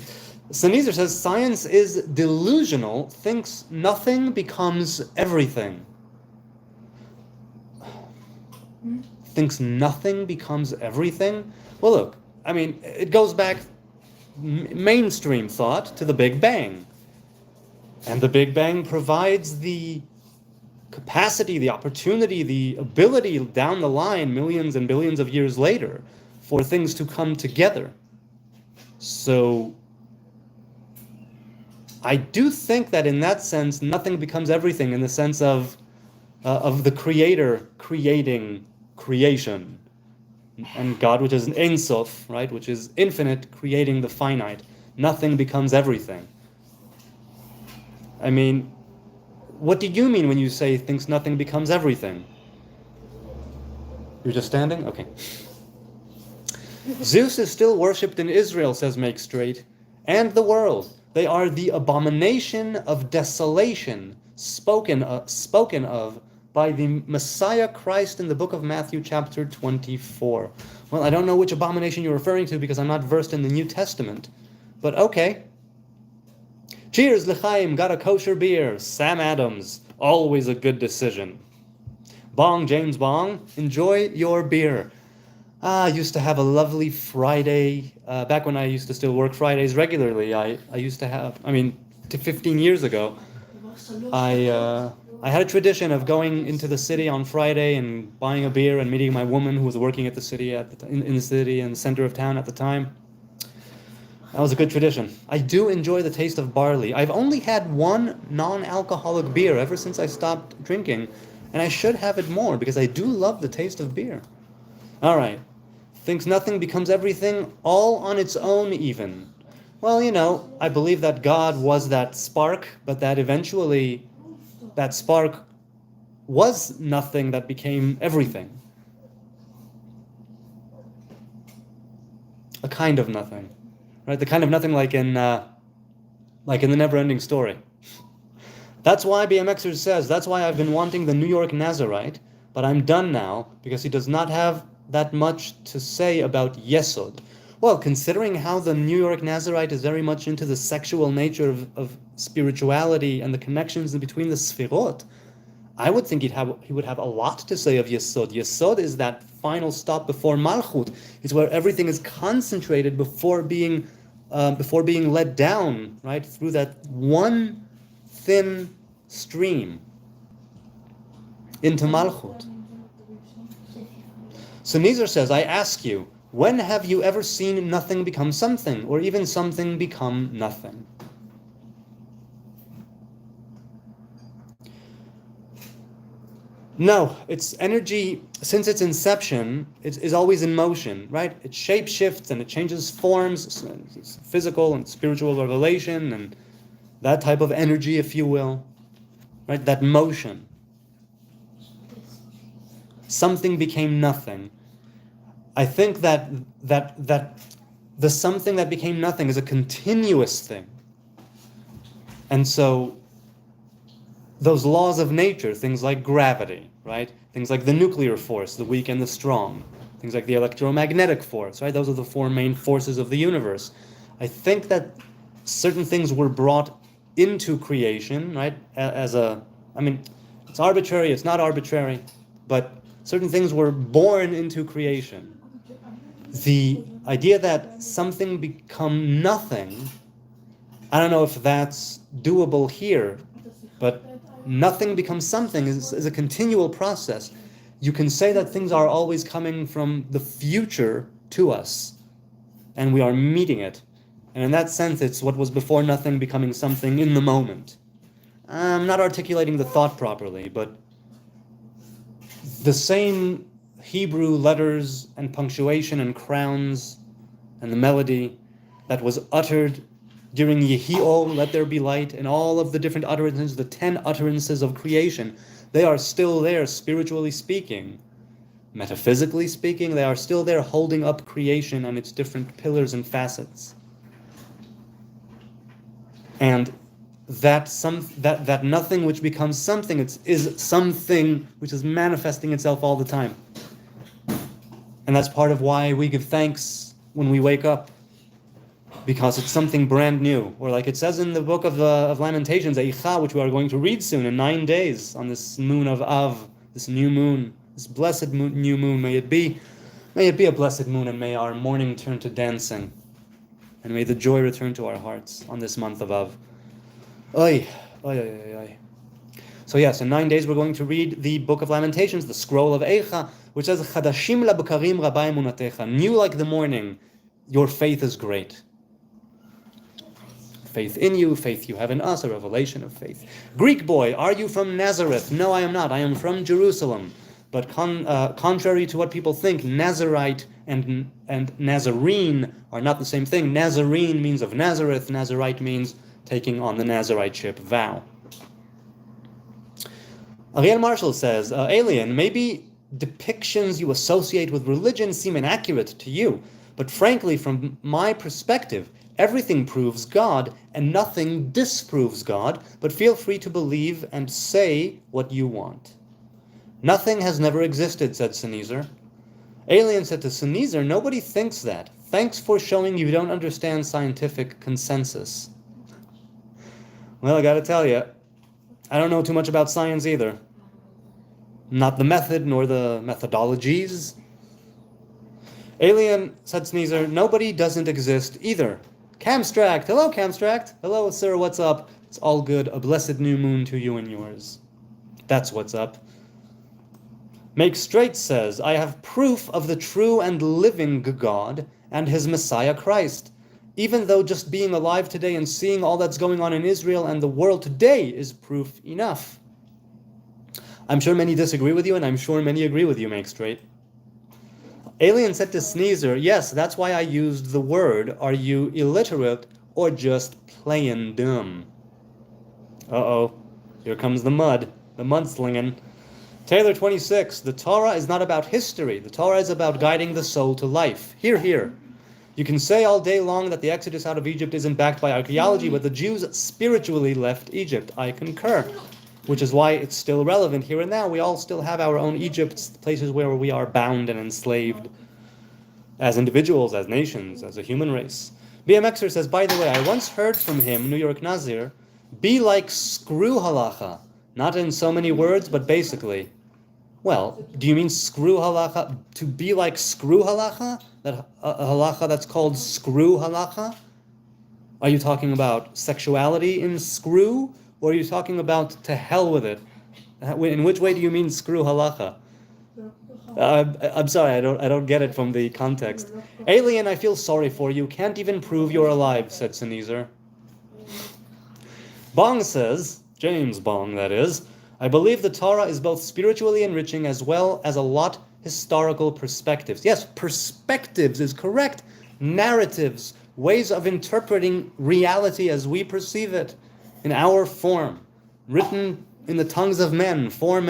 Sneezer says, science is delusional, thinks nothing becomes everything. Thinks nothing becomes everything? Well, look, I mean, it goes back mainstream thought to the Big Bang. And the Big Bang provides the capacity, the opportunity, the ability down the line, millions and billions of years later, for things to come together. So I do think that in that sense, nothing becomes everything, in the sense of the Creator creating creation, and God, which is an Ein Sof, right, which is infinite, creating the finite. Nothing becomes everything. I mean, what do you mean when you say thinks nothing becomes everything? You're just standing? Okay. Zeus is still worshipped in Israel, says Make Straight, and the world. They are the abomination of desolation spoken of by the Messiah Christ in the book of Matthew chapter 24. Well, I don't know which abomination you're referring to because I'm not versed in the New Testament. But okay. Cheers, L'chaim, got a kosher beer. Sam Adams, always a good decision. Bong, James Bong, enjoy your beer. I used to have a lovely Friday. Back when I used to still work Fridays regularly, I used to have, 15 years ago, I had a tradition of going into the city on Friday and buying a beer and meeting my woman who was working at the city in the city in the center of town at the time. That was a good tradition. I do enjoy the taste of barley. I've only had one non-alcoholic beer ever since I stopped drinking, and I should have it more because I do love the taste of beer. All right. Thinks nothing becomes everything, all on its own even. Well, I believe that God was that spark, but that eventually that spark was nothing that became everything. A kind of nothing. Right? The kind of nothing like in the Never-Ending Story. That's why BMXer says, that's why I've been wanting the New York Nazarite, but I'm done now because he does not have that much to say about Yesod. Well, considering how the New York Nazarite is very much into the sexual nature of spirituality and the connections between the Sfirot, I would think he would have a lot to say of Yesod. Yesod is that final stop before Malchut. It's where everything is concentrated before being let down, right, through that one thin stream into Malchut. So Nizar says, I ask you, when have you ever seen nothing become something, or even something become nothing? No, it's energy, since its inception, it is always in motion, right? It shape shifts and it changes forms, it's physical and spiritual revelation and that type of energy, if you will, right? That motion. Something became nothing. I think that the something that became nothing is a continuous thing. And so those laws of nature, things like gravity, right? Things like the nuclear force, the weak and the strong. Things like the electromagnetic force, right? Those are the four main forces of the universe. I think that certain things were brought into creation, right? It's arbitrary, it's not arbitrary, but certain things were born into creation. The idea that something become nothing, I don't know if that's doable here, but nothing becomes something is a continual process. You can say that things are always coming from the future to us, and we are meeting it. And in that sense, it's what was before nothing becoming something in the moment. I'm not articulating the thought properly, but the same Hebrew letters and punctuation and crowns and the melody that was uttered during Yehi'o, let there be light, and all of the different utterances, the 10 utterances of creation, they are still there, spiritually speaking. Metaphysically speaking, they are still there holding up creation and its different pillars and facets. And that nothing which becomes something is something which is manifesting itself all the time. And that's part of why we give thanks when we wake up, because it's something brand new. Or like it says in the book of Lamentations, Eicha, which we are going to read soon in 9 days on this moon of Av, this new moon, this blessed new moon. May it be a blessed moon, and may our mourning turn to dancing, and may the joy return to our hearts on this month of Av. Oy, oy, oy, oy, oy. So yes, in 9 days we're going to read the book of Lamentations, the scroll of Eicha, which says, Chadashim labukarim rabai emunatecha. New like the morning, your faith is great. Faith in you, faith you have in us, a revelation of faith. Greek boy, are you from Nazareth? No, I am not. I am from Jerusalem. But contrary to what people think, Nazarite and Nazarene are not the same thing. Nazarene means of Nazareth. Nazarite means taking on the Nazariteship vow. Ariel Marshall says, Alien, maybe depictions you associate with religion seem inaccurate to you, but frankly, from my perspective, everything proves God and nothing disproves God, but feel free to believe and say what you want. Nothing has never existed, said Sneezer. Alien said to Sneezer, nobody thinks that. Thanks for showing you don't understand scientific consensus. Well, I gotta tell you, I don't know too much about science either. Not the method nor the methodologies. Alien, said Sneezer, nobody doesn't exist either. Camstract, hello Camstract. Hello sir, what's up? It's all good. A blessed new moon to you and yours. That's what's up. Make Straight says, I have proof of the true and living God and his Messiah Christ. Even though just being alive today and seeing all that's going on in Israel and the world today is proof enough. I'm sure many disagree with you, and I'm sure many agree with you, Make Straight. Alien said to Sneezer, yes, that's why I used the word. Are you illiterate or just plain dumb? Uh-oh, here comes the mudslinging. Taylor 26, the Torah is not about history. The Torah is about guiding the soul to life. Hear, hear. You can say all day long that the exodus out of Egypt isn't backed by archaeology, but the Jews spiritually left Egypt. I concur, which is why it's still relevant here and now. We all still have our own Egypts, places where we are bound and enslaved as individuals, as nations, as a human race. BMXer says, by the way, I once heard from him, New York Nazir, be like screw halacha. Not in so many words, but basically. Well, do you mean screw halacha? To be like screw halacha? That a halacha that's called screw halacha? Are you talking about sexuality in screw? Or are you talking about to hell with it? In which way do you mean screw halacha? I'm sorry, I don't get it from the context. Alien, I feel sorry for you. Can't even prove you're alive, said Sneezer. Bong says, James Bong that is, I believe the Torah is both spiritually enriching as well as a lot historical perspectives. Yes, perspectives is correct. Narratives, ways of interpreting reality as we perceive it in our form, written in the tongues of men, for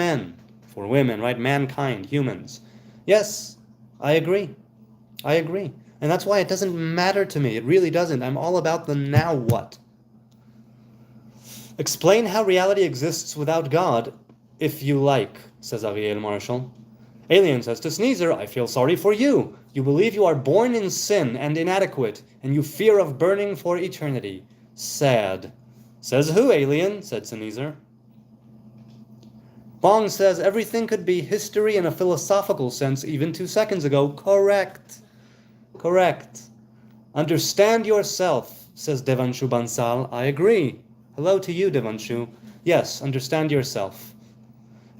women, right? Mankind, humans. Yes, I agree. I agree. And that's why it doesn't matter to me. It really doesn't. I'm all about the now what. Explain how reality exists without God, if you like, says Ariel Marshall. Alien says to Sneezer, I feel sorry for you. You believe you are born in sin and inadequate, and you fear of burning for eternity. Sad. Says who, Alien? Said Sneezer. Bong says everything could be history in a philosophical sense even 2 seconds ago. Correct. Correct. Understand yourself, says Devanshu Bansal. I agree. Hello to you, Devanshu. Yes, understand yourself.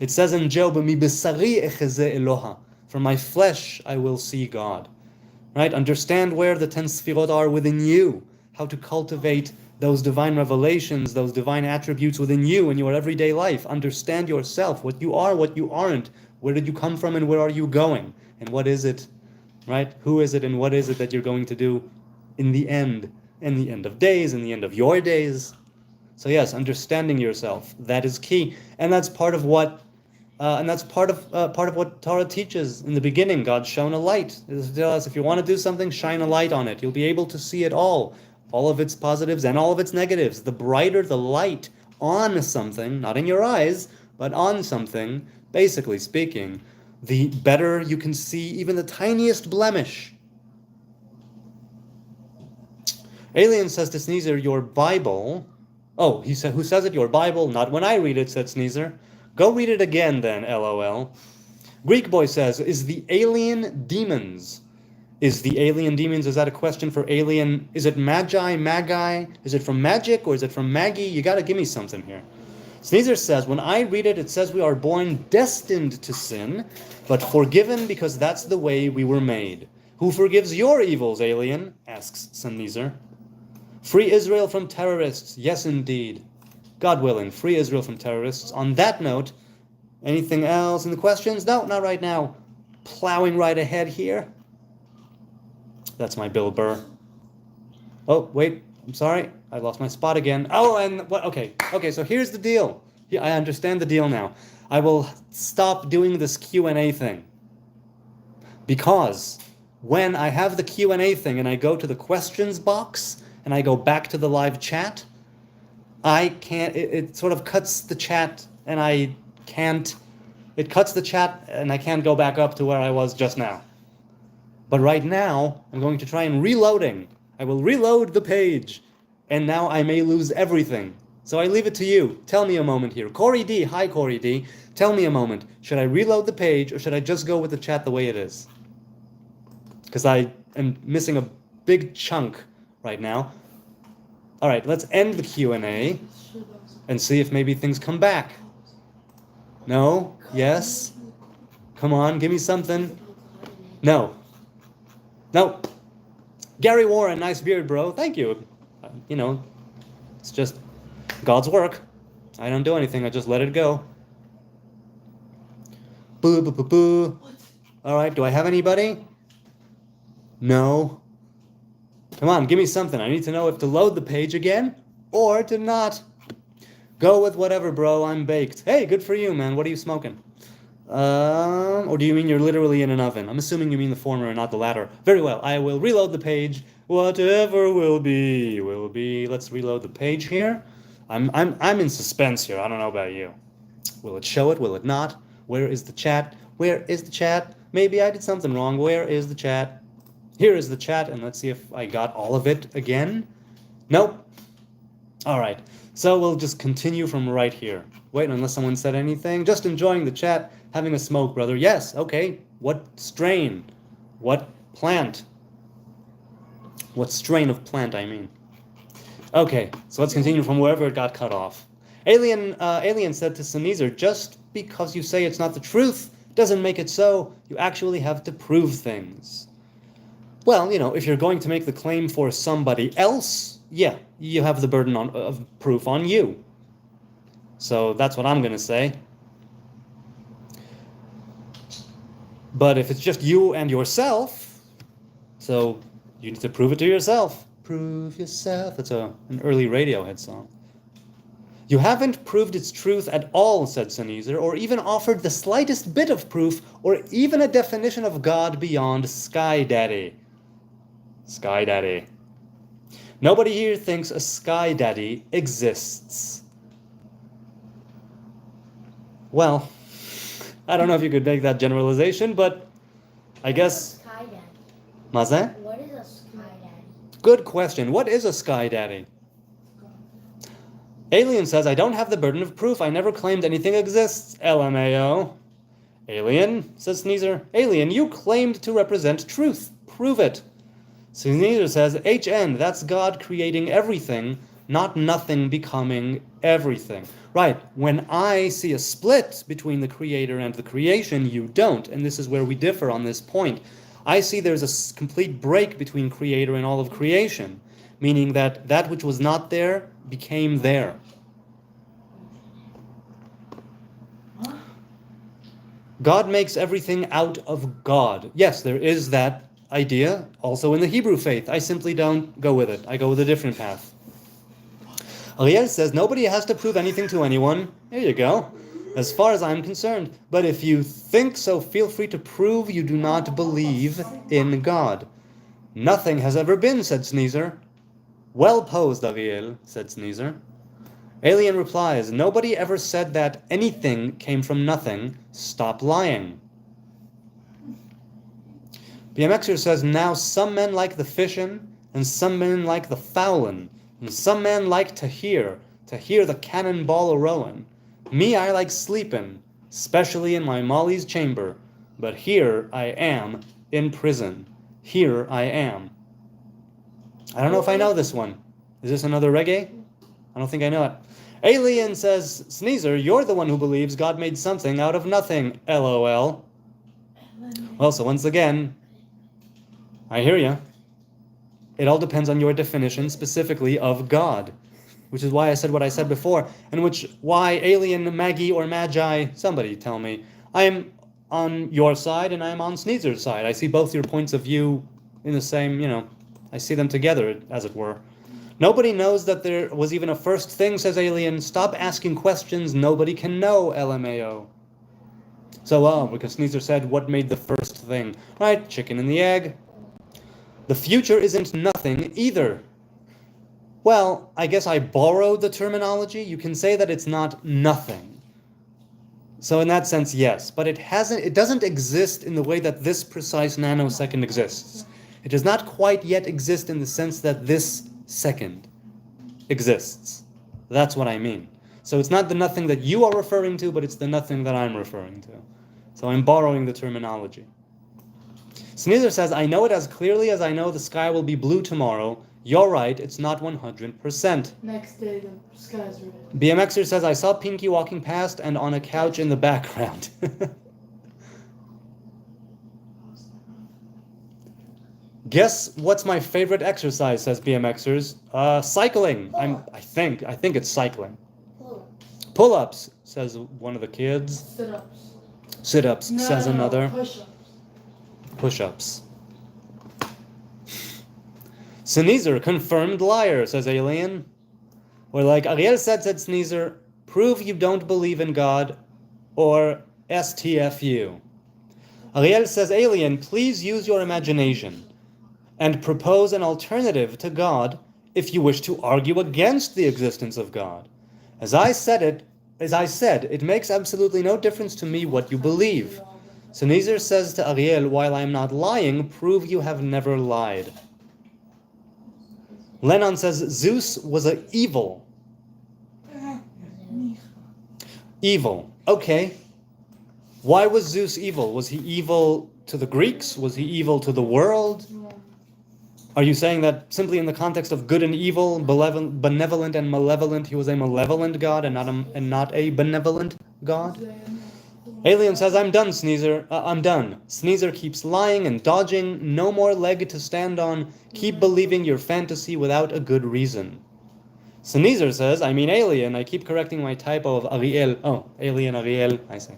It says in Job, Mi besari echeze Eloha. From my flesh I will see God. Right? Understand where the 10 sfirot are within you. How to cultivate those divine revelations, those divine attributes within you in your everyday life. Understand yourself, what you are, what you aren't. Where did you come from and where are you going? And what is it? Right? Who is it and what is it that you're going to do in the end of days, in the end of your days? So yes, understanding yourself, that is key. And that's part of what part of what Torah teaches. In the beginning, God shone a light. It tells us if you want to do something, shine a light on it. You'll be able to see it all of its positives and all of its negatives. The brighter the light on something, not in your eyes, but on something, basically speaking, the better you can see even the tiniest blemish. Alien says to Sneezer, your Bible... Oh, he said, who says it? Your Bible? Not when I read it, said Sneezer. Go read it again then, LOL. Greek boy says, is the alien demons? Is the alien demons, is that a question for alien? Is it magi? Is it from magic or is it from Maggie? You gotta give me something here. Sneezer says, when I read it, it says we are born destined to sin, but forgiven because that's the way we were made. Who forgives your evils, alien? Asks Sneezer. Free Israel from terrorists. Yes, indeed. God willing, free Israel from terrorists. On that note, anything else in the questions? No, not right now. Plowing right ahead here. That's my Bill Burr. Oh, wait, I'm sorry. I lost my spot again. Oh, and what? Okay, so here's the deal. Yeah, I understand the deal now. I will stop doing this Q&A thing. Because when I have the Q&A thing and I go to the questions box and I go back to the live chat, I can't, it sort of cuts the chat and I can't, it cuts the chat and I can't go back up to where I was just now. But right now, I'm going to try and reloading. I will reload the page. And now I may lose everything. So I leave it to you. Tell me a moment here. Corey D, hi Corey D. Tell me a moment. Should I reload the page or should I just go with the chat the way it is? Because I am missing a big chunk right now. All right, let's end the Q&A and see if maybe things come back. No? Yes? Come on, give me something. No. No. Gary Warren, nice beard, bro. Thank you. You know, it's just God's work. I don't do anything. I just let it go. Boo, boo, boo, boo. All right, do I have anybody? No. Come on, give me something. I need to know if to load the page again or to not. Go with whatever, bro. I'm baked. Hey, good for you, man. What are you smoking? Or do you mean you're literally in an oven? I'm assuming you mean the former and not the latter. Very well. I will reload the page. Whatever will be, will be. Let's reload the page here. I'm in suspense here. I don't know about you. Will it show it? Will it not? Where is the chat? Where is the chat? Maybe I did something wrong. Where is the chat? Here is the chat, and let's see if I got all of it again. Nope. All right. So we'll just continue from right here. Wait, unless someone said anything. Just enjoying the chat. Having a smoke, brother. Yes, okay. What strain? What plant? What strain of plant, I mean. Okay, so let's continue from wherever it got cut off. Alien said to Sneezer, just because you say it's not the truth doesn't make it so. You actually have to prove things. Well, you know, if you're going to make the claim for somebody else, yeah, you have the burden of proof on you. So that's what I'm going to say. But if it's just you and yourself, so you need to prove it to yourself. Prove yourself. That's an early Radiohead song. You haven't proved its truth at all, said Sneezer, or even offered the slightest bit of proof, or even a definition of God beyond Sky Daddy. Sky Daddy. Nobody here thinks a Sky Daddy exists. Well, I don't know if you could make that generalization, but I guess... Sky Daddy. Maze? What is a Sky Daddy? Good question. What is a Sky Daddy? Alien says, I don't have the burden of proof. I never claimed anything exists. LMAO. Alien, says Sneezer. Alien, you claimed to represent truth. Prove it. Sneezer says, HN, that's God creating everything, not nothing becoming everything. Right, when I see a split between the creator and the creation, you don't. And this is where we differ on this point. I see there's a complete break between creator and all of creation, meaning that that which was not there became there. God makes everything out of God. Yes, there is that idea also in the Hebrew faith. I simply don't go with it. I go with a different path. Ariel says, nobody has to prove anything to anyone. There you go. As far as I'm concerned. But if you think so, feel free to prove you do not believe in God. Nothing has ever been, said Sneezer. Well posed, Ariel, said Sneezer. Alien replies, nobody ever said that anything came from nothing. Stop lying. BMXer says, now some men like the fishin', and some men like the fowlin', and some men like to hear the cannonball a-rollin'. Me, I like sleepin', especially in my Molly's chamber. But here I am, in prison. Here I am. I don't know if I know this one. Is this another reggae? I don't think I know it. Alien says, Sneezer, you're the one who believes God made something out of nothing. LOL. Well, so once again, I hear you. It all depends on your definition specifically of God, which is why I said what I said before, and why Alien, Maggie, or Magi, somebody tell me, I am on your side and I am on Sneezer's side. I see both your points of view in the same, I see them together, as it were. Nobody knows that there was even a first thing, says Alien. Stop asking questions nobody can know, LMAO. So, because Sneezer said, what made the first thing? Right, chicken and the egg. The future isn't nothing either. Well, I guess I borrowed the terminology. You can say that it's not nothing. So in that sense, yes. But it doesn't exist in the way that this precise nanosecond exists. It does not quite yet exist in the sense that this second exists. That's what I mean. So it's not the nothing that you are referring to, but it's the nothing that I'm referring to. So I'm borrowing the terminology. Sneezer says, I know it as clearly as I know the sky will be blue tomorrow. You're right, it's not 100%. Next day, the sky's red. BMXer says, I saw Pinky walking past and on a couch in the background. Guess what's my favorite exercise, says BMXers. Cycling. I think it's cycling. Pull-ups, says one of the kids. Sit-ups. Sit-ups, says another. Push-ups. Push-ups. Sneezer, confirmed liar, says Alien. Or like Ariel said Sneezer, prove you don't believe in God, or STFU. Ariel says, Alien, please use your imagination and propose an alternative to God if you wish to argue against the existence of God. As I said, it makes absolutely no difference to me what you believe. Sneezer says to Ariel, while I am not lying, prove you have never lied. Lennon says Zeus was an evil. Evil. Okay. Why was Zeus evil? Was he evil to the Greeks? Was he evil to the world? Are you saying that simply in the context of good and evil, benevolent and malevolent, he was a malevolent god and not a benevolent god? Alien says, I'm done, Sneezer. I'm done. Sneezer keeps lying and dodging. No more leg to stand on. Keep believing your fantasy without a good reason. Sneezer says, I mean alien. I keep correcting my typo of Ariel. Oh, alien Ariel, I say.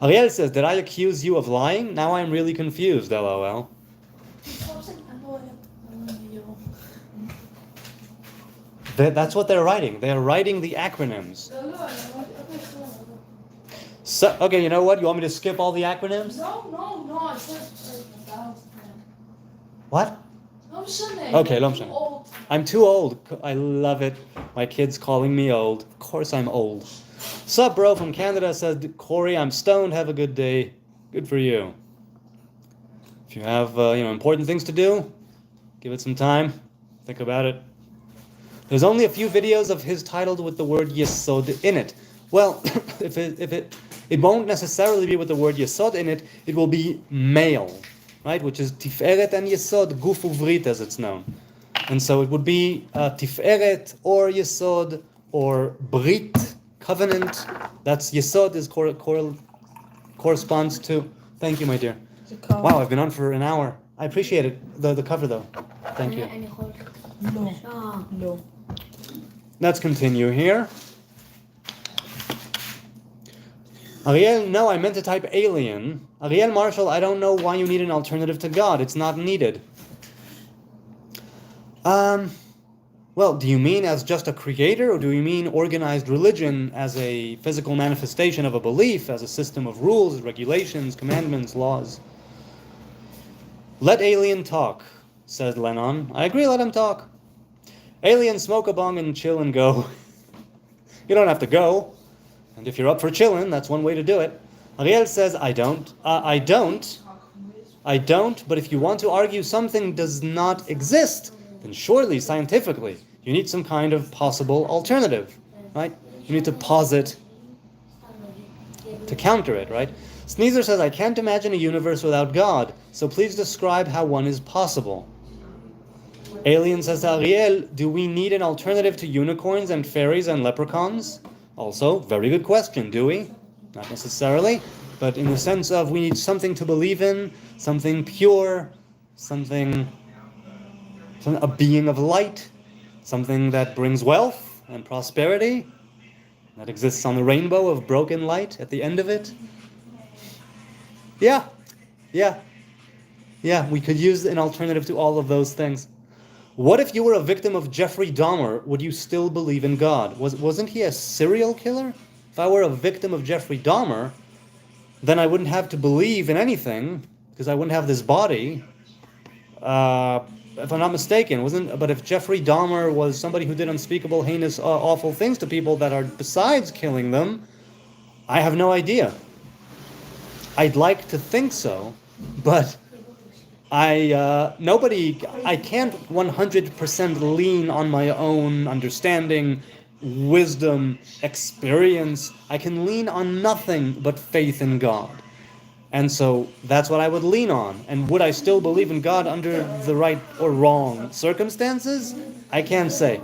Ariel says, did I accuse you of lying? Now I'm really confused, LOL. That's what they're writing. They're writing the acronyms. So, okay, you know what? You want me to skip all the acronyms? No. I said What? I'm Sunday. Okay, I'm I'm too Sunday. old. I'm too old. I love it. My kid's calling me old. Of course I'm old. Sup, bro from Canada says, Corey, I'm stoned. Have a good day. Good for you. If you have important things to do, give it some time. Think about it. There's only a few videos of his titled with the word Yesod in it. Well, if it won't necessarily be with the word Yesod in it, it will be male, right? Which is Tiferet and Yesod, Guf Uvrit as it's known. And so it would be Tiferet or Yesod or Brit, covenant. That's Yesod is corresponds to. Thank you, my dear. Wow, I've been on for an hour. I appreciate it. The cover though. Thank you. No. Let's continue here. Ariel, no, I meant to type alien. Ariel Marshall, I don't know why you need an alternative to God. It's not needed. Well, do you mean as just a creator, or do you mean organized religion as a physical manifestation of a belief, as a system of rules, regulations, commandments, laws? Let alien talk, said Lennon. I agree, let him talk. Alien, smoke a bong and chill and go. You don't have to go. And if you're up for chilling, that's one way to do it. Ariel says, I don't, but if you want to argue something does not exist, then surely, scientifically, you need some kind of possible alternative, right? You need to posit to counter it, right? Sneezer says, I can't imagine a universe without God, so please describe how one is possible. Alien says to Ariel, do we need an alternative to unicorns and fairies and leprechauns? Also, very good question, do we? Not necessarily, but in the sense of we need something to believe in, something pure, a being of light, something that brings wealth and prosperity, that exists on the rainbow of broken light at the end of it. Yeah, we could use an alternative to all of those things. What if you were a victim of Jeffrey Dahmer? Would you still believe in God? Wasn't he a serial killer? If I were a victim of Jeffrey Dahmer, then I wouldn't have to believe in anything, because I wouldn't have this body. If I'm not mistaken, but if Jeffrey Dahmer was somebody who did unspeakable, heinous, awful things to people that are besides killing them, I have no idea. I'd like to think so, but I can't 100% lean on my own understanding, wisdom, experience. I can lean on nothing but faith in God. And so that's what I would lean on. And would I still believe in God under the right or wrong circumstances? I can't say.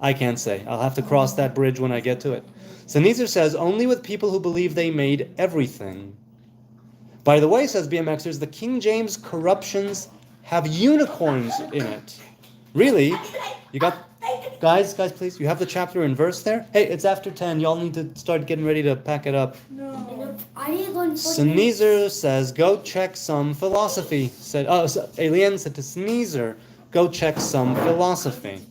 I'll have to cross that bridge when I get to it. So Neezer says, only with people who believe they made everything. By the way, says BMXers, the King James corruptions have unicorns in it. Really? You got... Guys, please, you have the chapter and verse there? Hey, it's after 10. Y'all need to start getting ready to pack it up. No. I need to go in 40 Sneezer says, go check some philosophy. Alien said to Sneezer, go check some philosophy.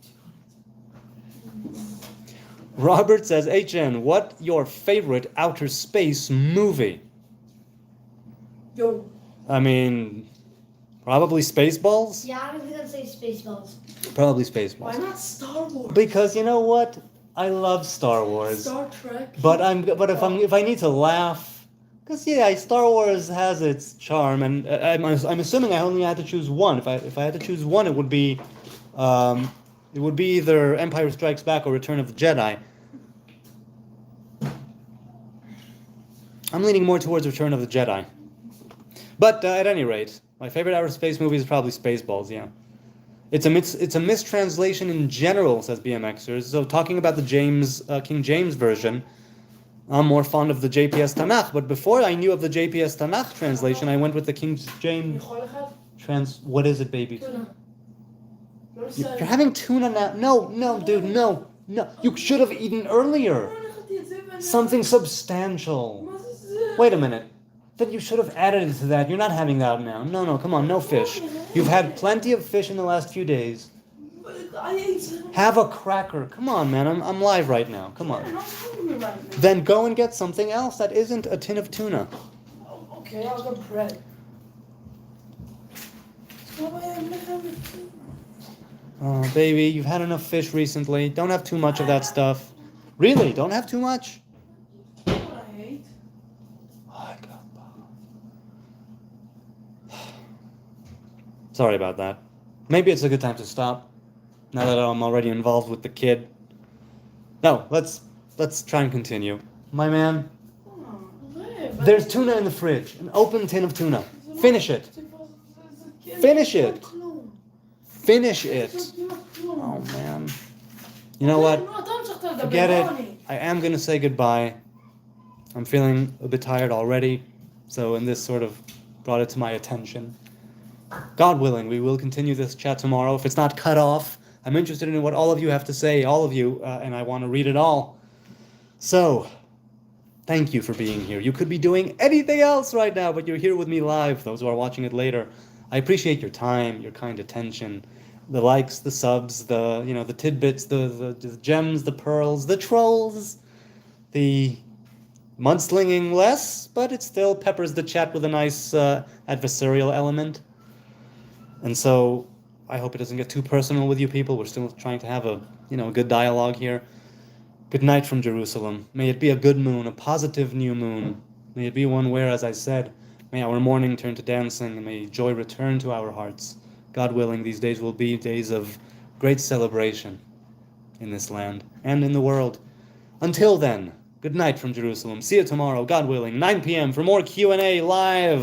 Robert says, HN, what your favorite outer space movie? Yo. I mean, probably Spaceballs? Yeah, I was going to say Spaceballs. Probably Spaceballs. Why not Star Wars? Because you know what? I love Star Wars. Star Trek. But if I need to laugh, because Star Wars has its charm, and I'm assuming I only had to choose one. If I had to choose one, it would be either Empire Strikes Back or Return of the Jedi. I'm leaning more towards Return of the Jedi. But at any rate, my favorite outer space movie is probably Spaceballs. Yeah, it's a mistranslation in general, says BMXers. So talking about the King James version, I'm more fond of the JPS Tanakh. But before I knew of the JPS Tanakh translation, I went with the King James What is it, baby? You're having tuna now. No, dude, no. You should have eaten earlier. Something substantial. Wait a minute. Then you should have added it to that. You're not having that now. No, come on, no fish. You've had plenty of fish in the last few days. Have a cracker. Come on, man. I'm live right now. Come on. Then go and get something else that isn't a tin of tuna. Okay, I'll get bread. Oh, baby, you've had enough fish recently. Don't have too much of that stuff. Really? Don't have too much? What I hate. Sorry about that. Maybe it's a good time to stop. Now that I'm already involved with the kid. No, let's try and continue. My man, there's tuna in the fridge. An open tin of tuna. Finish it. Finish it. Finish it. Oh, man. You know what? Forget it. I am going to say goodbye. I'm feeling a bit tired already. So, and this sort of brought it to my attention. God willing, we will continue this chat tomorrow. If it's not cut off, I'm interested in what all of you have to say, all of you, and I want to read it all. So, thank you for being here. You could be doing anything else right now, but you're here with me live, those who are watching it later. I appreciate your time, your kind attention, the likes, the subs, the tidbits, the gems, the pearls, the trolls, the mudslinging less, but it still peppers the chat with a nice adversarial element. And so I hope it doesn't get too personal with you people. We're still trying to have a good dialogue here. Good night from Jerusalem. May it be a good moon, a positive new moon. May it be one where, as I said, may our mourning turn to dancing, and may joy return to our hearts. God willing, these days will be days of great celebration in this land and in the world. Until then, good night from Jerusalem. See you tomorrow, God willing, 9 p.m. for more Q&A live.